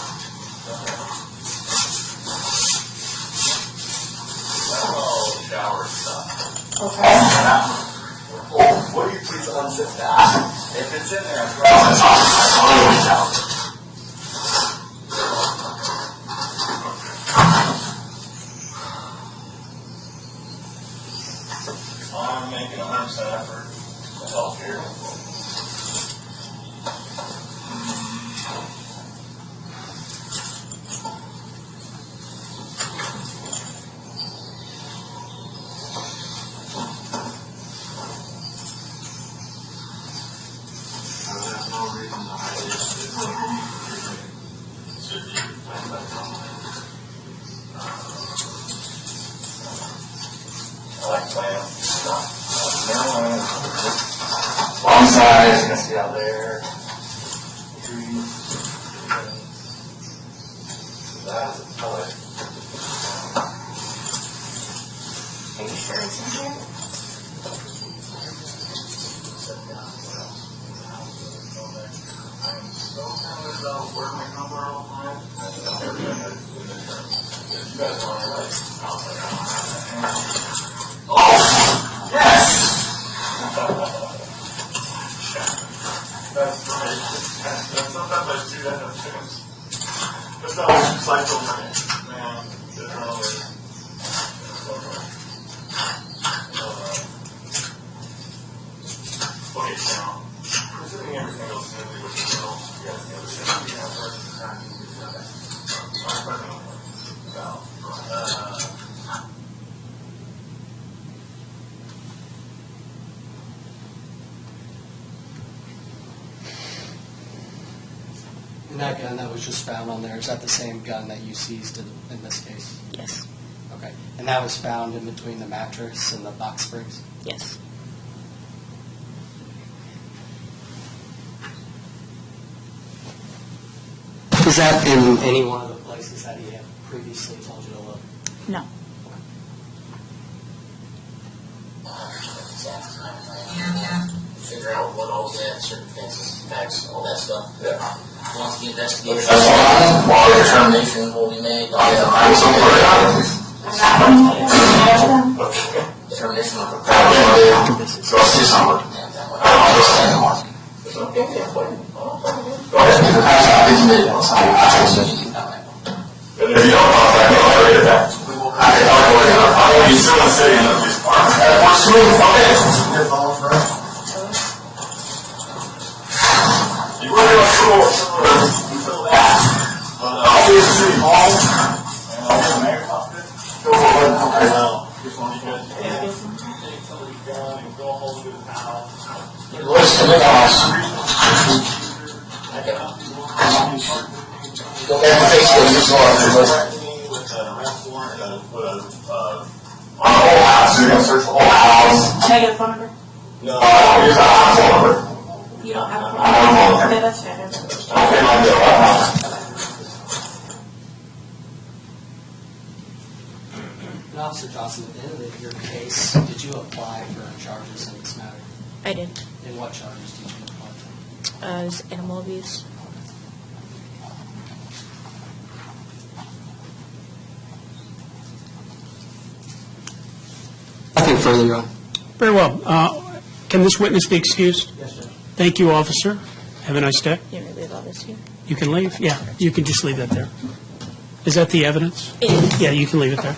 Oh, shower stuff. Okay. Oh, will you please unzip that? If it's in there, it's always out. I'm making 100% effort to help here. There's no reason to hide it. Should be planned by someone. I like plants. Long side, you can see out there. Trees. That is a color. Are you sure it's in here? I'm so excited about where my number all the time. You guys want to oh, yes! That's right. Sometimes I do that in things. It's not like cycle money. Man, it's early. Okay, now, presuming everything goes smoothly with the bill, you guys know the same thing I've heard. And that gun that was just found on there, is that the same gun that you seized in this case? Yes. Okay. And that was found in between the mattress and the box springs? Yes. Was that in any one of the places that he had previously told you to look? No. Figure out what all the circumstances, facts, all that stuff. Yeah. Once the investigation, That's all. While you're determining. determination will be made. I'm so Determination of the So I'll see somewhere. I'll just stand in one. Go ahead. If you don't contact me, I'll read it back. He's still in the city in the police department. We're suing, okay. You really want to until that. But I'll be at the city hall, and I'll get the mayor's office. Go forward. Okay. Just want you guys to take somebody's gun and go home to his house. What's the house? Go back and fix what you saw. With an arrest warrant, on the whole house, you're gonna search the whole house. Can I get a phone number? No, here's a house number. You don't have a phone I don't know. number? Okay, that's fair. Okay, my deal. And Officer Johnson, at the end of your case, did you apply for charges in this matter? I did. And what charges did you apply for? It was animal abuse. Nothing further, Your Honor. Very well. Can this witness be excused? Yes, sir. Thank you, officer. Have a nice day. You really allow this here? You can leave? Yeah, you can just leave that there. Is that the evidence? It is. Yeah, you can leave it there.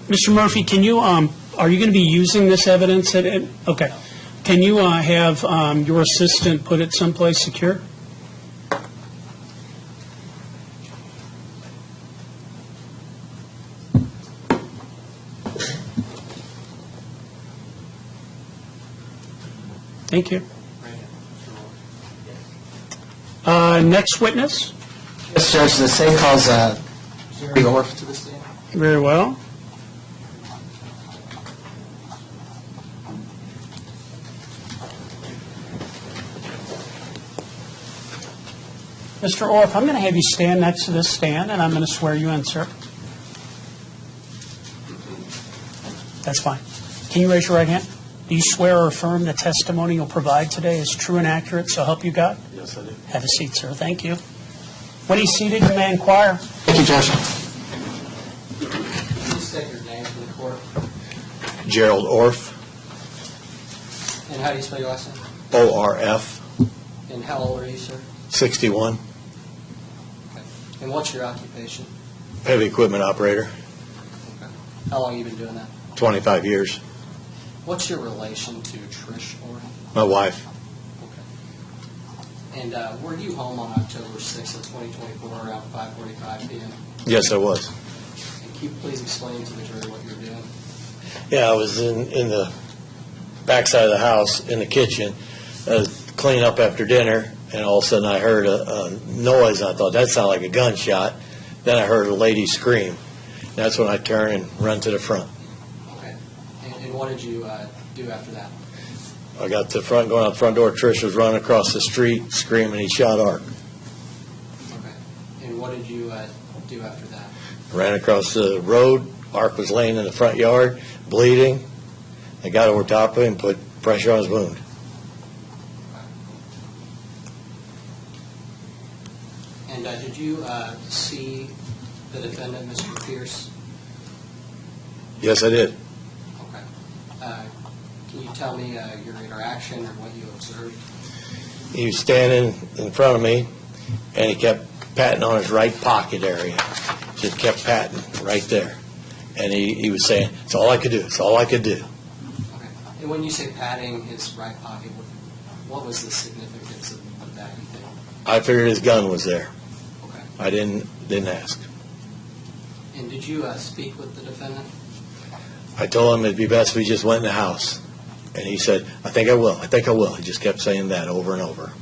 Mr. Murphy, can you, are you going to be using this evidence? Okay. Can you have your assistant put it someplace secure? Thank you. Next witness? Yes, Judge, the state calls Jerry Orff to the stand. Very well. Mr. Orff, I'm going to have you stand next to this stand, and I'm going to swear you in, sir. That's fine. Can you raise your right hand? Do you swear or affirm the testimony you'll provide today is true and accurate, so help you God? Yes, I do. Have a seat, sir. Thank you. When he's seated, you may inquire. Thank you, Judge. Please state your name for the court. Gerald Orff, And how do you spell your last name? O-R-F, And how old are you, sir? 61, Okay. And what's your occupation? heavy equipment operator, Okay. How long have you been doing that? 25 years. What's your relation to Trish Orff? My wife, Okay. And were you home on October 6th of 2024 around 5:45 p.m.? yes, I was. And can you please explain to the jury what you're doing? Yeah, I was in the backside of the house, in the kitchen, cleaning up after dinner, and all of a sudden I heard a noise, and I thought, that sounded like a gunshot. Then I heard a lady scream. That's when I turned and run to the front. Okay. And what did you do after that? I got to the front, going out the front door. Trish was running across the street, screaming, he shot Art. Okay. And what did you do after that? Ran across the road. Art was laying in the front yard, bleeding. I got over top of him, put pressure on his wound. And did you see the defendant, Mr. Pierce? Yes, I did. Okay. Can you tell me your interaction or what you observed? He was standing in front of me, and he kept patting on his right pocket area. Just kept patting right there. And he was saying, it's all I could do. It's all I could do. Okay. And when you say patting his right pocket, what was the significance of that, you think? I figured his gun was there. Okay. I didn't ask. And did you speak with the defendant? I told him it'd be best if we just went in the house. And he said, I think I will. I think I will. He just kept saying that over and over.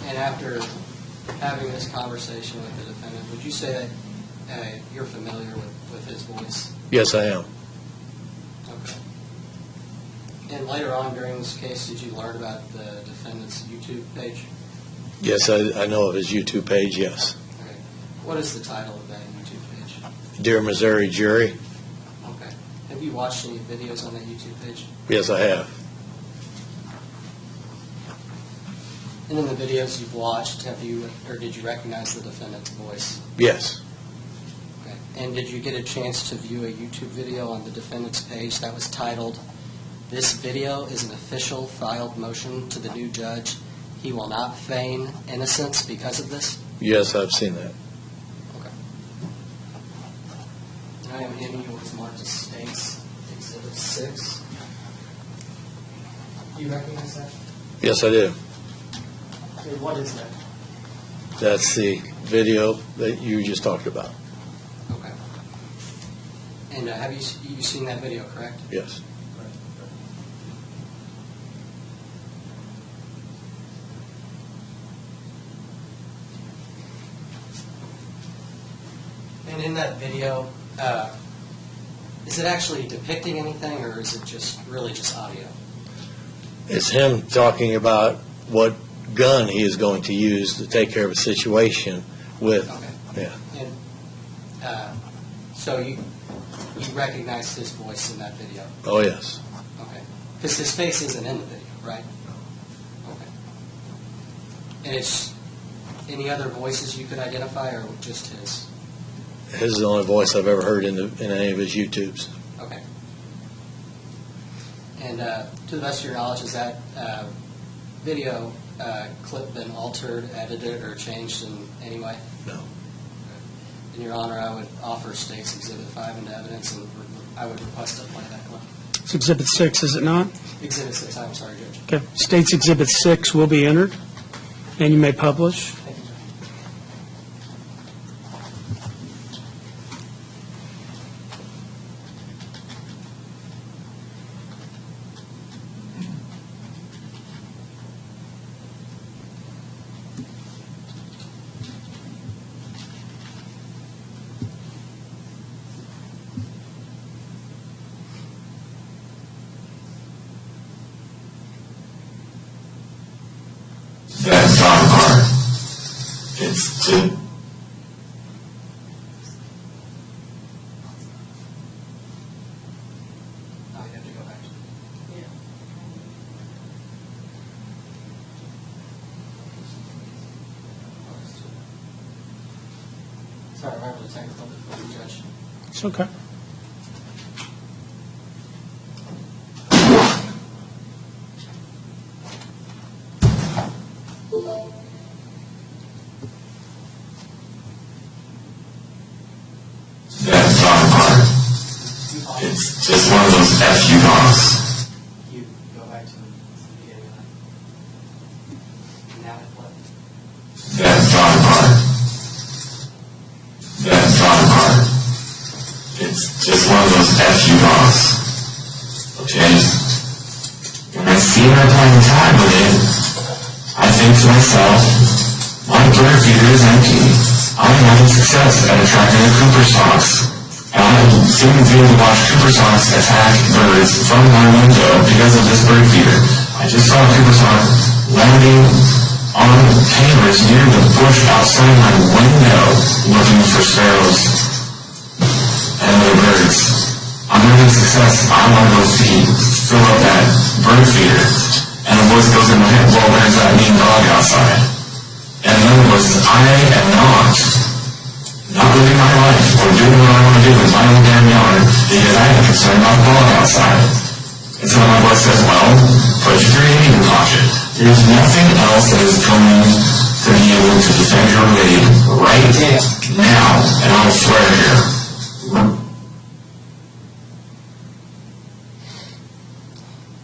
And after having this conversation with the defendant, would you say that you're familiar with his voice? Yes, I am. Okay. And later on during this case, did you learn about the defendant's YouTube page? Yes, I know of his YouTube page, yes. Okay. What is the title of that YouTube page? Dear Missouri Jury. Okay. Have you watched any videos on that YouTube page? Yes, I have. And in the videos you've watched, did you recognize the defendant's voice? Yes. Okay. And did you get a chance to view a YouTube video on the defendant's page that was titled, "This video is an official filed motion to the new judge. He will not feign innocence because of this"? Yes, I've seen that. Okay. And I am handing you what's marked as State's Exhibit 6. Do you recognize that? Yes, I do. Okay, what is that? That's the video that you just talked about. Okay. And have you seen that video, correct? Yes. And in that video, is it actually depicting anything, or is it just really just audio? It's him talking about what gun he is going to use to take care of a situation with. Okay. Yeah. And so you recognized his voice in that video? Oh, yes. Okay. Because his face isn't in the video, right? Okay. And it's any other voices you could identify, or just his? His is the only voice I've ever heard in any of his YouTubes. Okay. And to the best of your knowledge, has that video clip been altered, edited, or changed in any way? No. In your honor, I would offer State's Exhibit 5 into evidence, and I would request to play that clip. It's Exhibit 6, is it not? Exhibit 6, I'm sorry, Judge. Okay. State's Exhibit 6 will be entered, and you may publish. Thank you, Judge. That's not hard. It's to Oh, you have to go back to Sorry, I remember the technical difficulty, Judge. It's okay. that's not hard. It's just one of those FU dogs. You go back to the beginning of that. Now what? That's not hard. That's not hard. It's just one of those FU dogs. Okay? When I see her playing tag with it, I think to myself, my bird feeder is empty. I'm having success at attracting the Cooper Sox. And I'm soon being to watch Cooper Sox attack birds from my window because of this bird feeder. I just saw a Cooper Sox landing on pavers near the bush outside my window looking for sparrows and other birds. I'm having success. I want to go fill up that bird feeder. And a voice goes in my head, well, there's that mean dog outside. And another voice says, I am not living my life or doing what I want to do in my own damn yard because I am concerned about the dog outside. And so my voice says, well, put your 380 in your pocket. There's nothing else that is going to be able to defend your raid right now, and I'll swear here.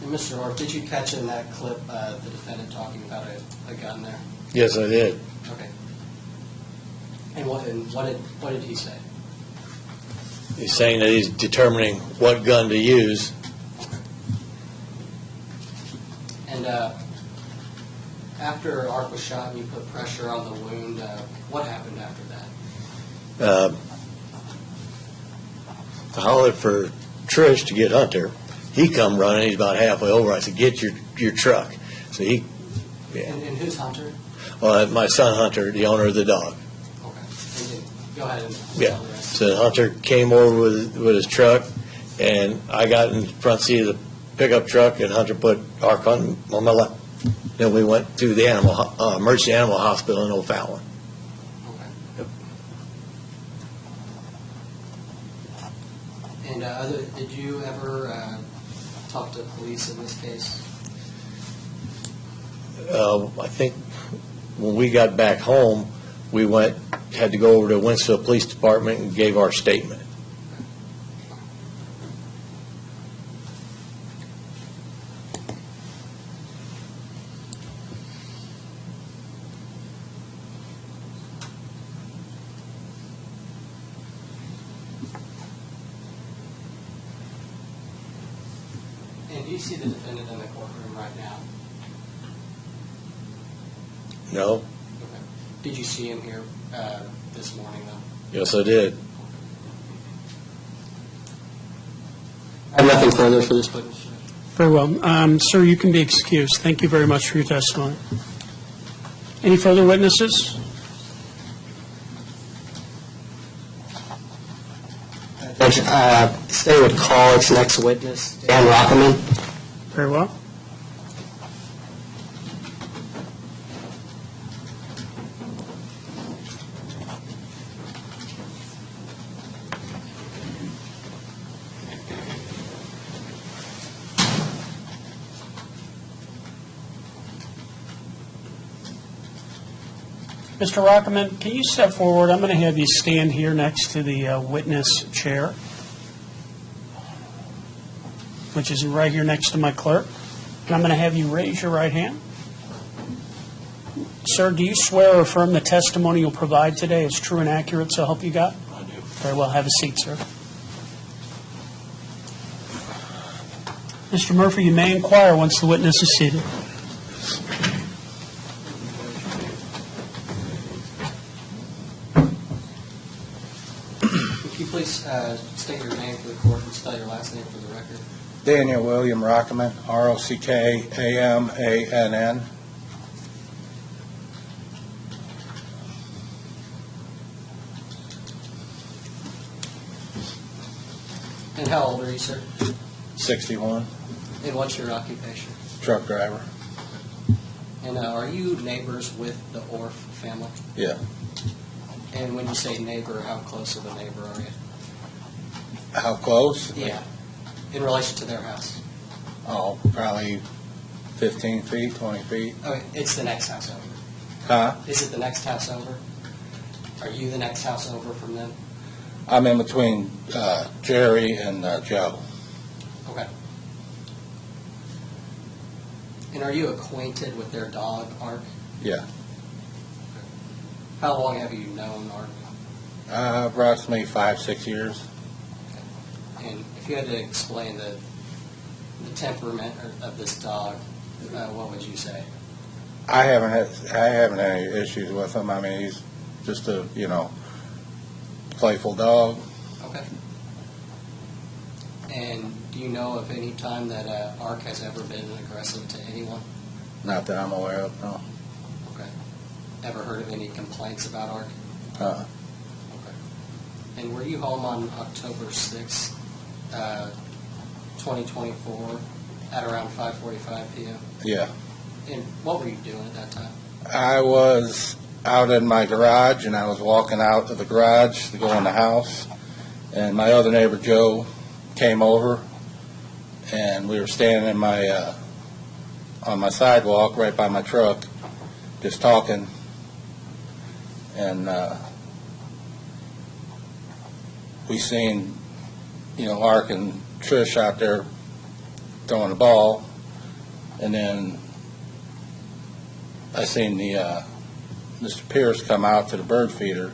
And Mr. Orr, did you catch in that clip the defendant talking about a gun there? Yes, I did. Okay. And what did he say? He's saying that he's determining what gun to use. And after Ark was shot and you put pressure on the wound, what happened after that? I hollered for Trish to get Hunter. He come running. He's about halfway over. I said, "Get your truck." So he, And who's Hunter? my son Hunter, the owner of the dog. Okay. And then, go ahead and Yeah. tell the rest. So Hunter came over with his truck, and I got in the front seat of the pickup truck, and Hunter put Ark on my lap. Then we went to the emergency animal hospital in O'Fallon. Okay. Yep. And did you ever talk to police in this case? I think when we got back home, we had to go over to Wentzville Police Department and gave our statement. And do you see the defendant in the courtroom right now? No? Okay. Did you see him here this morning, though? Yes, I did. I have nothing further for this witness. Very well. Sir, you can be excused. Thank you very much for your testimony. Any further witnesses? Judge, stay would call its next witness, Dan Rockerman. Very well. Mr. Rockerman, can you step forward? I'm going to have you stand here next to the witness chair, which is right here next to my clerk. And I'm going to have you raise your right hand. Sir, do you swear or affirm the testimony you'll provide today is true and accurate, so help you God? I do. Very well. Have a seat, sir. Mr. Murphy, you may inquire once the witness is seated. Would you please state your name for the court and spell your last name for the record? Daniel William Rockman, Rockammann. And how old are you, sir? 61, And what's your occupation? truck driver. And are you neighbors with the Orff family? Yeah. And when you say neighbor, how close of a neighbor are you? How close? Yeah. In relation to their house? Oh, probably 15 feet, 20 feet. Okay, it's the next house over. Huh? Is it the next house over? Are you the next house over from them? I'm in between Jerry and Joe. Okay. And are you acquainted with their dog, Ark? Yeah. How long have you known Ark? Approximately 5-6 years. And if you had to explain the temperament of this dog, what would you say? I haven't had any issues with him. I mean, he's just a playful dog. Okay. And do you know of any time that Ark has ever been aggressive to anyone? Not that I'm aware of. No. Okay. Ever heard of any complaints about Ark? Uh, Okay. And were you home on October 6th, 2024, at around 5:45 p.m.? yeah. And what were you doing at that time? I was out in my garage, and I was walking out of the garage to go in the house, and my other neighbor, Joe, came over, and we were standing in my on my sidewalk right by my truck, just talking, and we seen, Ark and Trish out there throwing the ball, and then I seen the Mr. Pierce come out to the bird feeder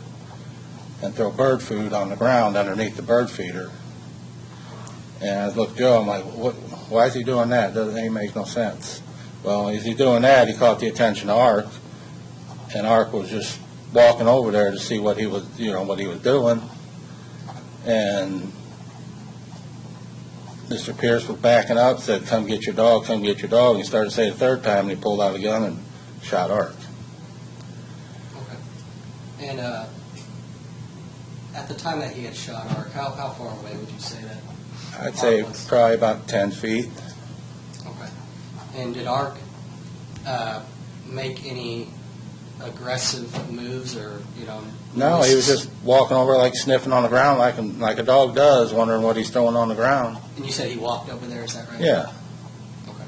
and throw bird food on the ground underneath the bird feeder. And I looked at Joe, I'm like, why is he doing that? Doesn't even make no sense. Well, as he's doing that, he caught the attention of Ark, and Ark was just walking over there to see what he was, what he was doing. And Mr. Pierce was backing up, said, come get your dog, come get your dog. And he started to say the third time, and he pulled out a gun and shot Art. Okay. And at the time that he had shot Ark, how far away would you say that? I'd say Ark was? probably about 10 feet. Okay. And did Ark make any aggressive moves or, No, he was just walking over like sniffing on the ground like a dog does, wondering what he's throwing on the ground. And you said he walked over there, is that right? Yeah. Okay.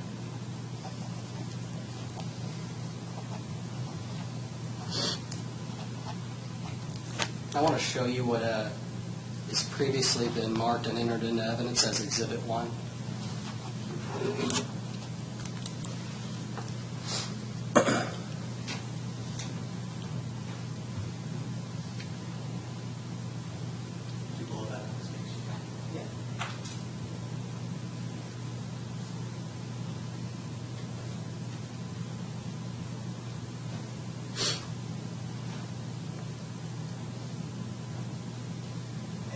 I want to show you what has previously been marked and entered into evidence as Exhibit 1.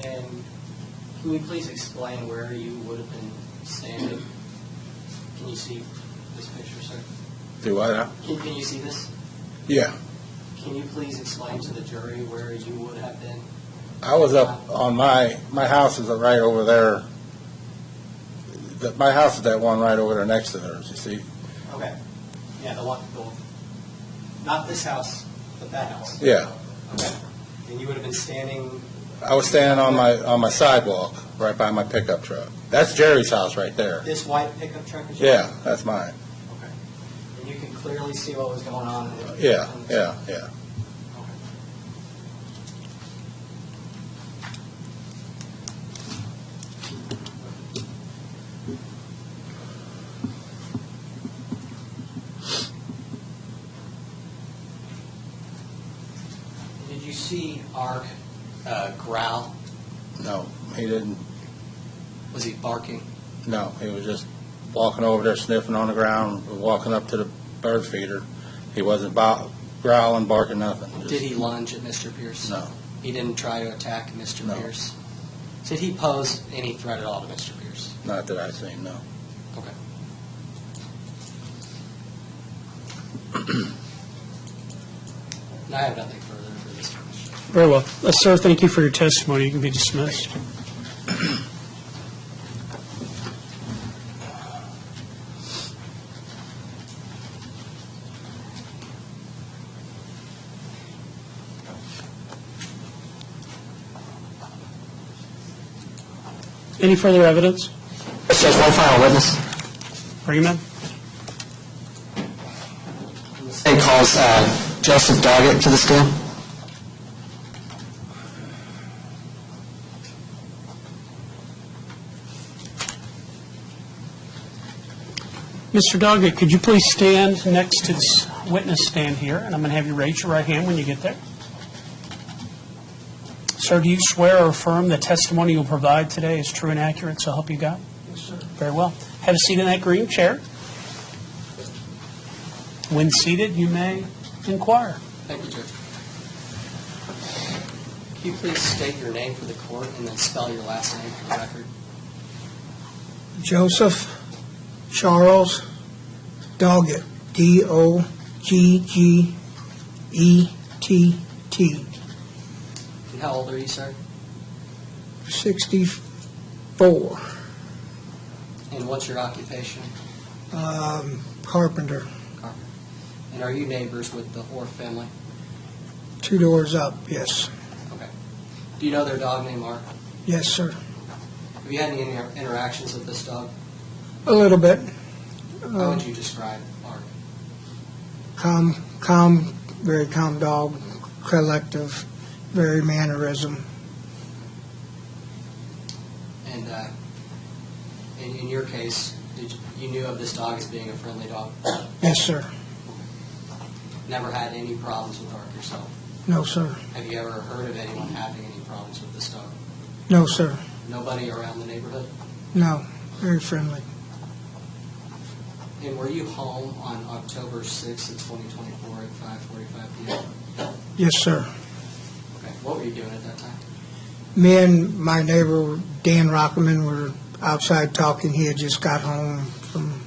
And can you please explain where you would have been standing? Can you see this picture, sir? Do I now? Can you see this? Yeah. Can you please explain to the jury where you would have been? I was up on my house is right over there. My house is that one right over there next to theirs, you see? Okay. Yeah, the one, not this house, but that house. Yeah. Okay. And you would have been standing. I was standing on my sidewalk right by my pickup truck. That's Jerry's house right there. This white pickup truck is yours? Yeah, that's mine. Okay. And you can clearly see what was going on? Yeah. Okay. Did you see Ark growl? No, he didn't. Was he barking? No, he was just walking over there sniffing on the ground, walking up to the bird feeder. He wasn't growling, barking, nothing. Just- Did he lunge at Mr. Pierce? No. He didn't try to attack Mr. No. Pierce? Did he pose any threat at all to Mr. Pierce? Not that I've seen, no. Okay. And I have nothing further for this witness. Very well. Sir, thank you for your testimony. You can be dismissed. Any further evidence? Yes, Judge, one final witness. Bring him in. The state calls Joseph Doggett to the stand. Mr. Doggett, could you please stand next to this witness stand here, and I'm going to have you raise your right hand when you get there. Sir, do you swear or affirm the testimony you'll provide today is true and accurate, so help you God? Yes, sir. Very well. Have a seat in that green chair. When seated, you may inquire. Thank you, Judge. Can you please state your name for the court and then spell your last name for the record? Joseph Charles Doggett, D-O-G-G-E-T-T, And how old are you, sir? 64, And what's your occupation? carpenter, Carpenter. And are you neighbors with the Orr family? 2 doors up, yes. Okay. Do you know their dog named Mark? Yes, sir. Have you had any interactions with this dog? A little bit. How would you describe Mark? Calm, very calm dog, collective, very mannerism. And in your case, you knew of this dog as being a friendly dog? Yes, sir. Never had any problems with Mark yourself? No, sir. Have you ever heard of anyone having any problems with this dog? No, sir. Nobody around the neighborhood? No, very friendly. And were you home on October 6th of 2024 at 5:45 p.m.? Yes, sir. Okay. What were you doing at that time? Me and my neighbor, Dan Rockman, were outside talking. He had just got home from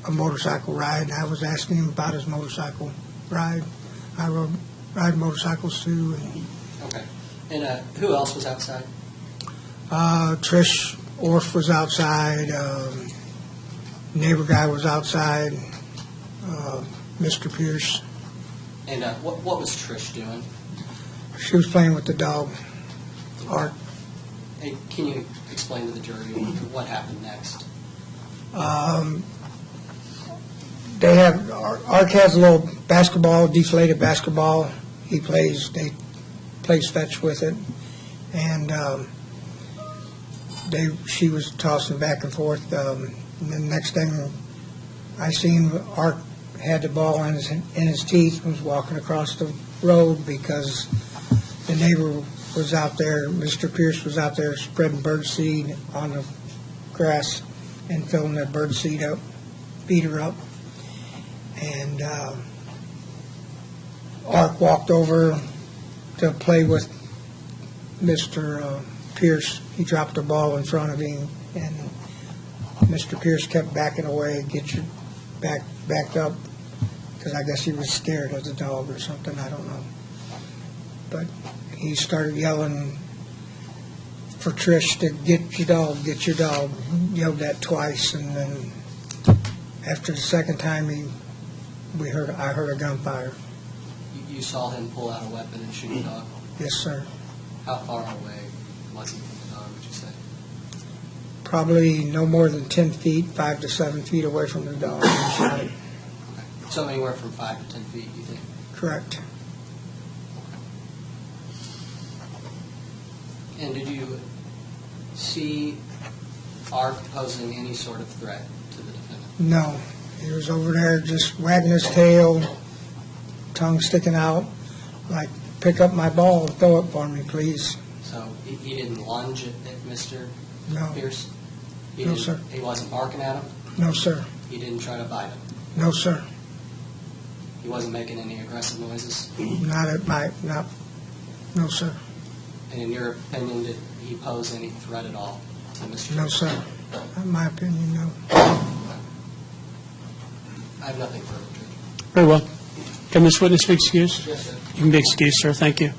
a motorcycle ride. I was asking him about his motorcycle ride. I ride motorcycles too. And, Okay. And who else was outside? Trish Orff was outside. Neighbor guy was outside. Mr. Pierce. And what was Trish doing? She was playing with the dog. Art. Hey, can you explain to the jury what happened next? They have Art has a little basketball, deflated basketball. They plays fetch with it, and she was tossing back and forth. And the next thing I seen, Art had the ball in his teeth and was walking across the road because the neighbor was out there. Mr. Pierce was out there spreading bird seed on the grass and filling that bird seed up, beat her up. And Art walked over to play with Mr. Pierce. He dropped the ball in front of him, and Mr. Pierce kept backing away, backed up, because I guess he was scared of the dog or something, I don't know. But he started yelling for Trish to get your dog, get your dog. He yelled that twice, and then after the second time, I heard a gunfire. You saw him pull out a weapon and shoot the dog? Yes, sir. How far away was he from the dog, would you say? Probably no more than 10 feet, 5 to 7 feet away from the dog. He shot it. So anywhere from 5 to 10 feet, you think? Correct. And did you see Art posing any sort of threat to the defendant? No. He was over there just wagging his tail, tongue sticking out, like, pick up my ball and throw it for me, please. So he didn't lunge at Mr. No. Pierce? No, sir. He wasn't barking at him? No, sir. He didn't try to bite him? No, sir. He wasn't making any aggressive noises? No, sir. And in your opinion, did he pose any threat at all to Mr. No, Pierce? sir. In my opinion, no. I have nothing further, Judge. Very well. Can this witness be excused? Yes, sir. You can be excused, sir. Thank you.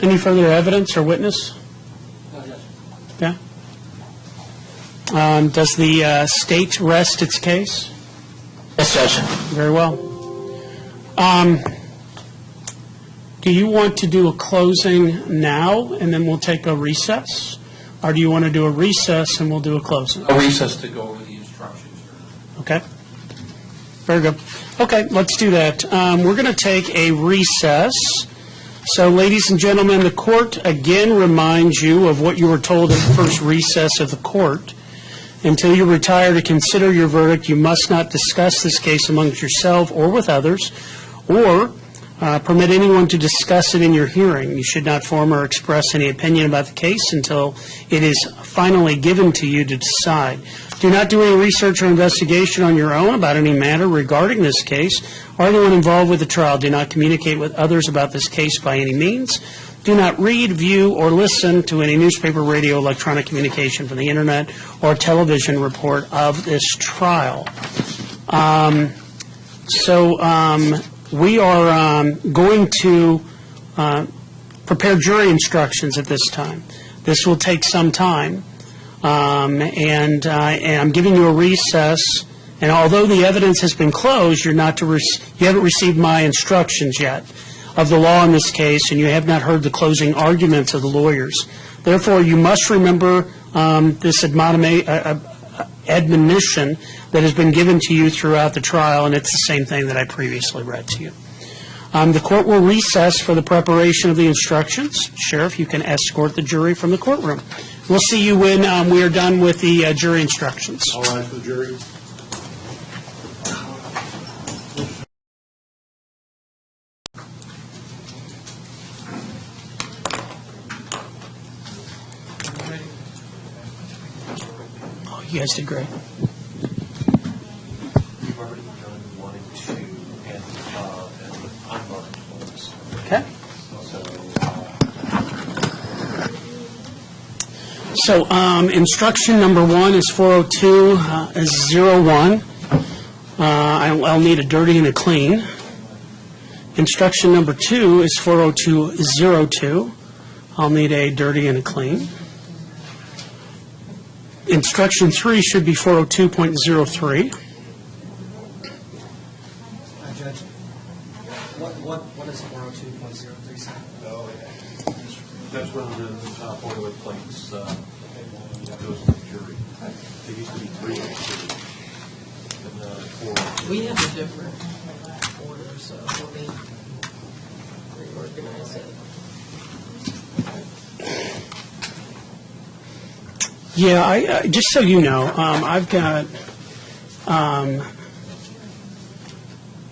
Any further evidence or witness? No, Judge. Yeah. Does the state rest its case? Yes, Judge. Very well. Do you want to do a closing now, and then we'll take a recess? Or do you want to do a recess and we'll do a closing? A recess to go over the instructions. Okay. Very good. Okay, let's do that. We're going to take a recess. So, ladies and gentlemen, the court again reminds you of what you were told at the first recess of the court. Until you retire to consider your verdict, you must not discuss this case amongst yourself or with others, or permit anyone to discuss it in your hearing. You should not form or express any opinion about the case until it is finally given to you to decide. Do not do any research or investigation on your own about any matter regarding this case or anyone involved with the trial. Do not communicate with others about this case by any means. Do not read, view, or listen to any newspaper, radio, electronic communication from the Internet or television report of this trial. We are going to prepare jury instructions at this time. This will take some time, and I'm giving you a recess. And although the evidence has been closed, you haven't received my instructions yet of the law in this case, and you have not heard the closing arguments of the lawyers. Therefore, you must remember this admonition that has been given to you throughout the trial, and it's the same thing that I previously read to you. The court will recess for the preparation of the instructions. Sheriff, you can escort the jury from the courtroom. We'll see you when we are done with the jury instructions. All rise for the jury. Oh, you guys did great. We've already begun wanting to end the job, and I'm running towards. Okay. So So instruction number 1 is 402-01. I'll need a dirty and a clean. Instruction number 2 is 402-02. I'll need a dirty and a clean. Instruction 3 should be 402.03. Judge, what is 402.03 say? That's one of the boilerplate claims that goes to the jury. There used to be 3 in the jury. And 4. We have a different order, so let me reorganize it. Yeah, I just so you know, I've got a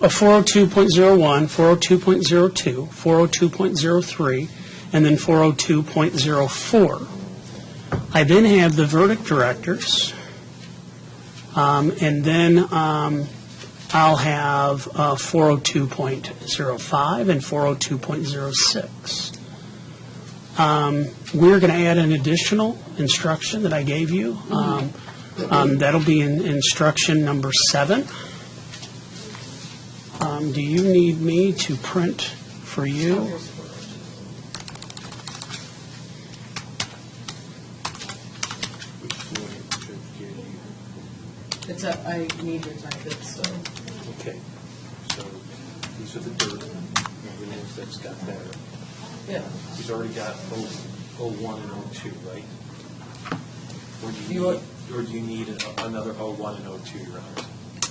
402.01, 402.02, 402.03, and then 402.04. I then have the verdict directors, and then I'll have 402.05 and 402.06. We're going to add an additional instruction that I gave you. That'll be in instruction number 7. Do you need me to print for you? It's up, I need to type it, so. Okay. So these are the dirt. Everything that's got there. Yeah. He's already got 01 and 02, right? Or do you need another 01 and 02, Your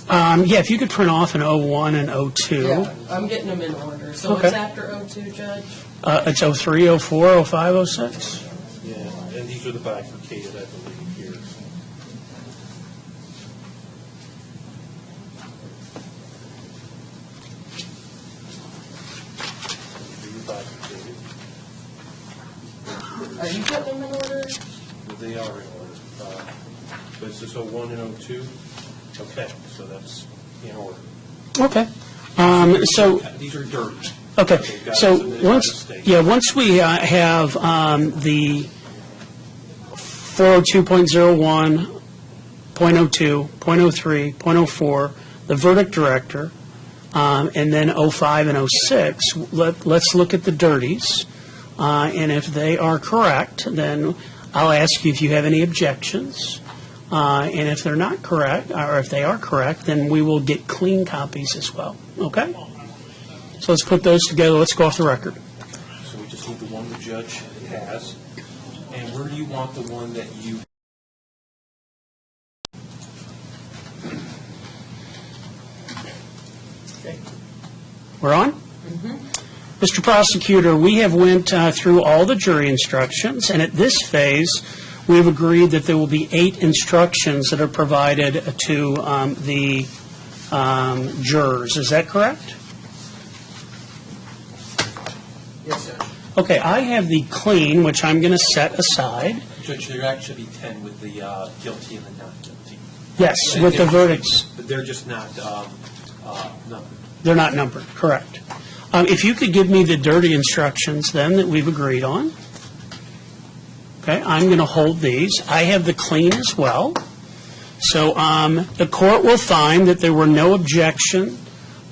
Honor? Yeah, if you could print off an 01 and 02. Yeah, I'm getting them in order. So Okay. it's after 02, Judge? It's 03, 04, 05, 06. Yeah, and these are the bifurcated, I believe, here. These are bifurcated. Are you putting them in order? They are in order. But is this 01 and 02? Okay, so that's in order. Okay. So, These are dirty. okay, They've got so submitted by the once, state. yeah, once we have the 402.01, .02, .03, .04, the verdict director, and then 05 and 06, let's look at the dirties. And if they are correct, then I'll ask you if you have any objections. And if they're not correct, or if they are correct, then we will get clean copies as well. Okay? So let's put those together. Let's go off the record. So we just need the one the judge has. And where do you want the one that you... Okay. We're on? Mr. Prosecutor, we have went through all the jury instructions, and at this phase, we've agreed that there will be 8 instructions that are provided to the jurors. Is that correct? Yes, Judge. Okay, I have the clean, which I'm going to set aside. Judge, there actually be 10 with the guilty and the not guilty. Yes, with the verdicts. But they're just not numbered. They're not numbered, correct. If you could give me the dirty instructions then that we've agreed on. Okay, I'm going to hold these. I have the clean as well. So the court will find that there were no objection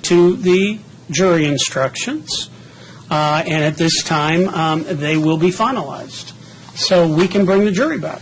to the jury instructions. And at this time, they will be finalized. So we can bring the jury back.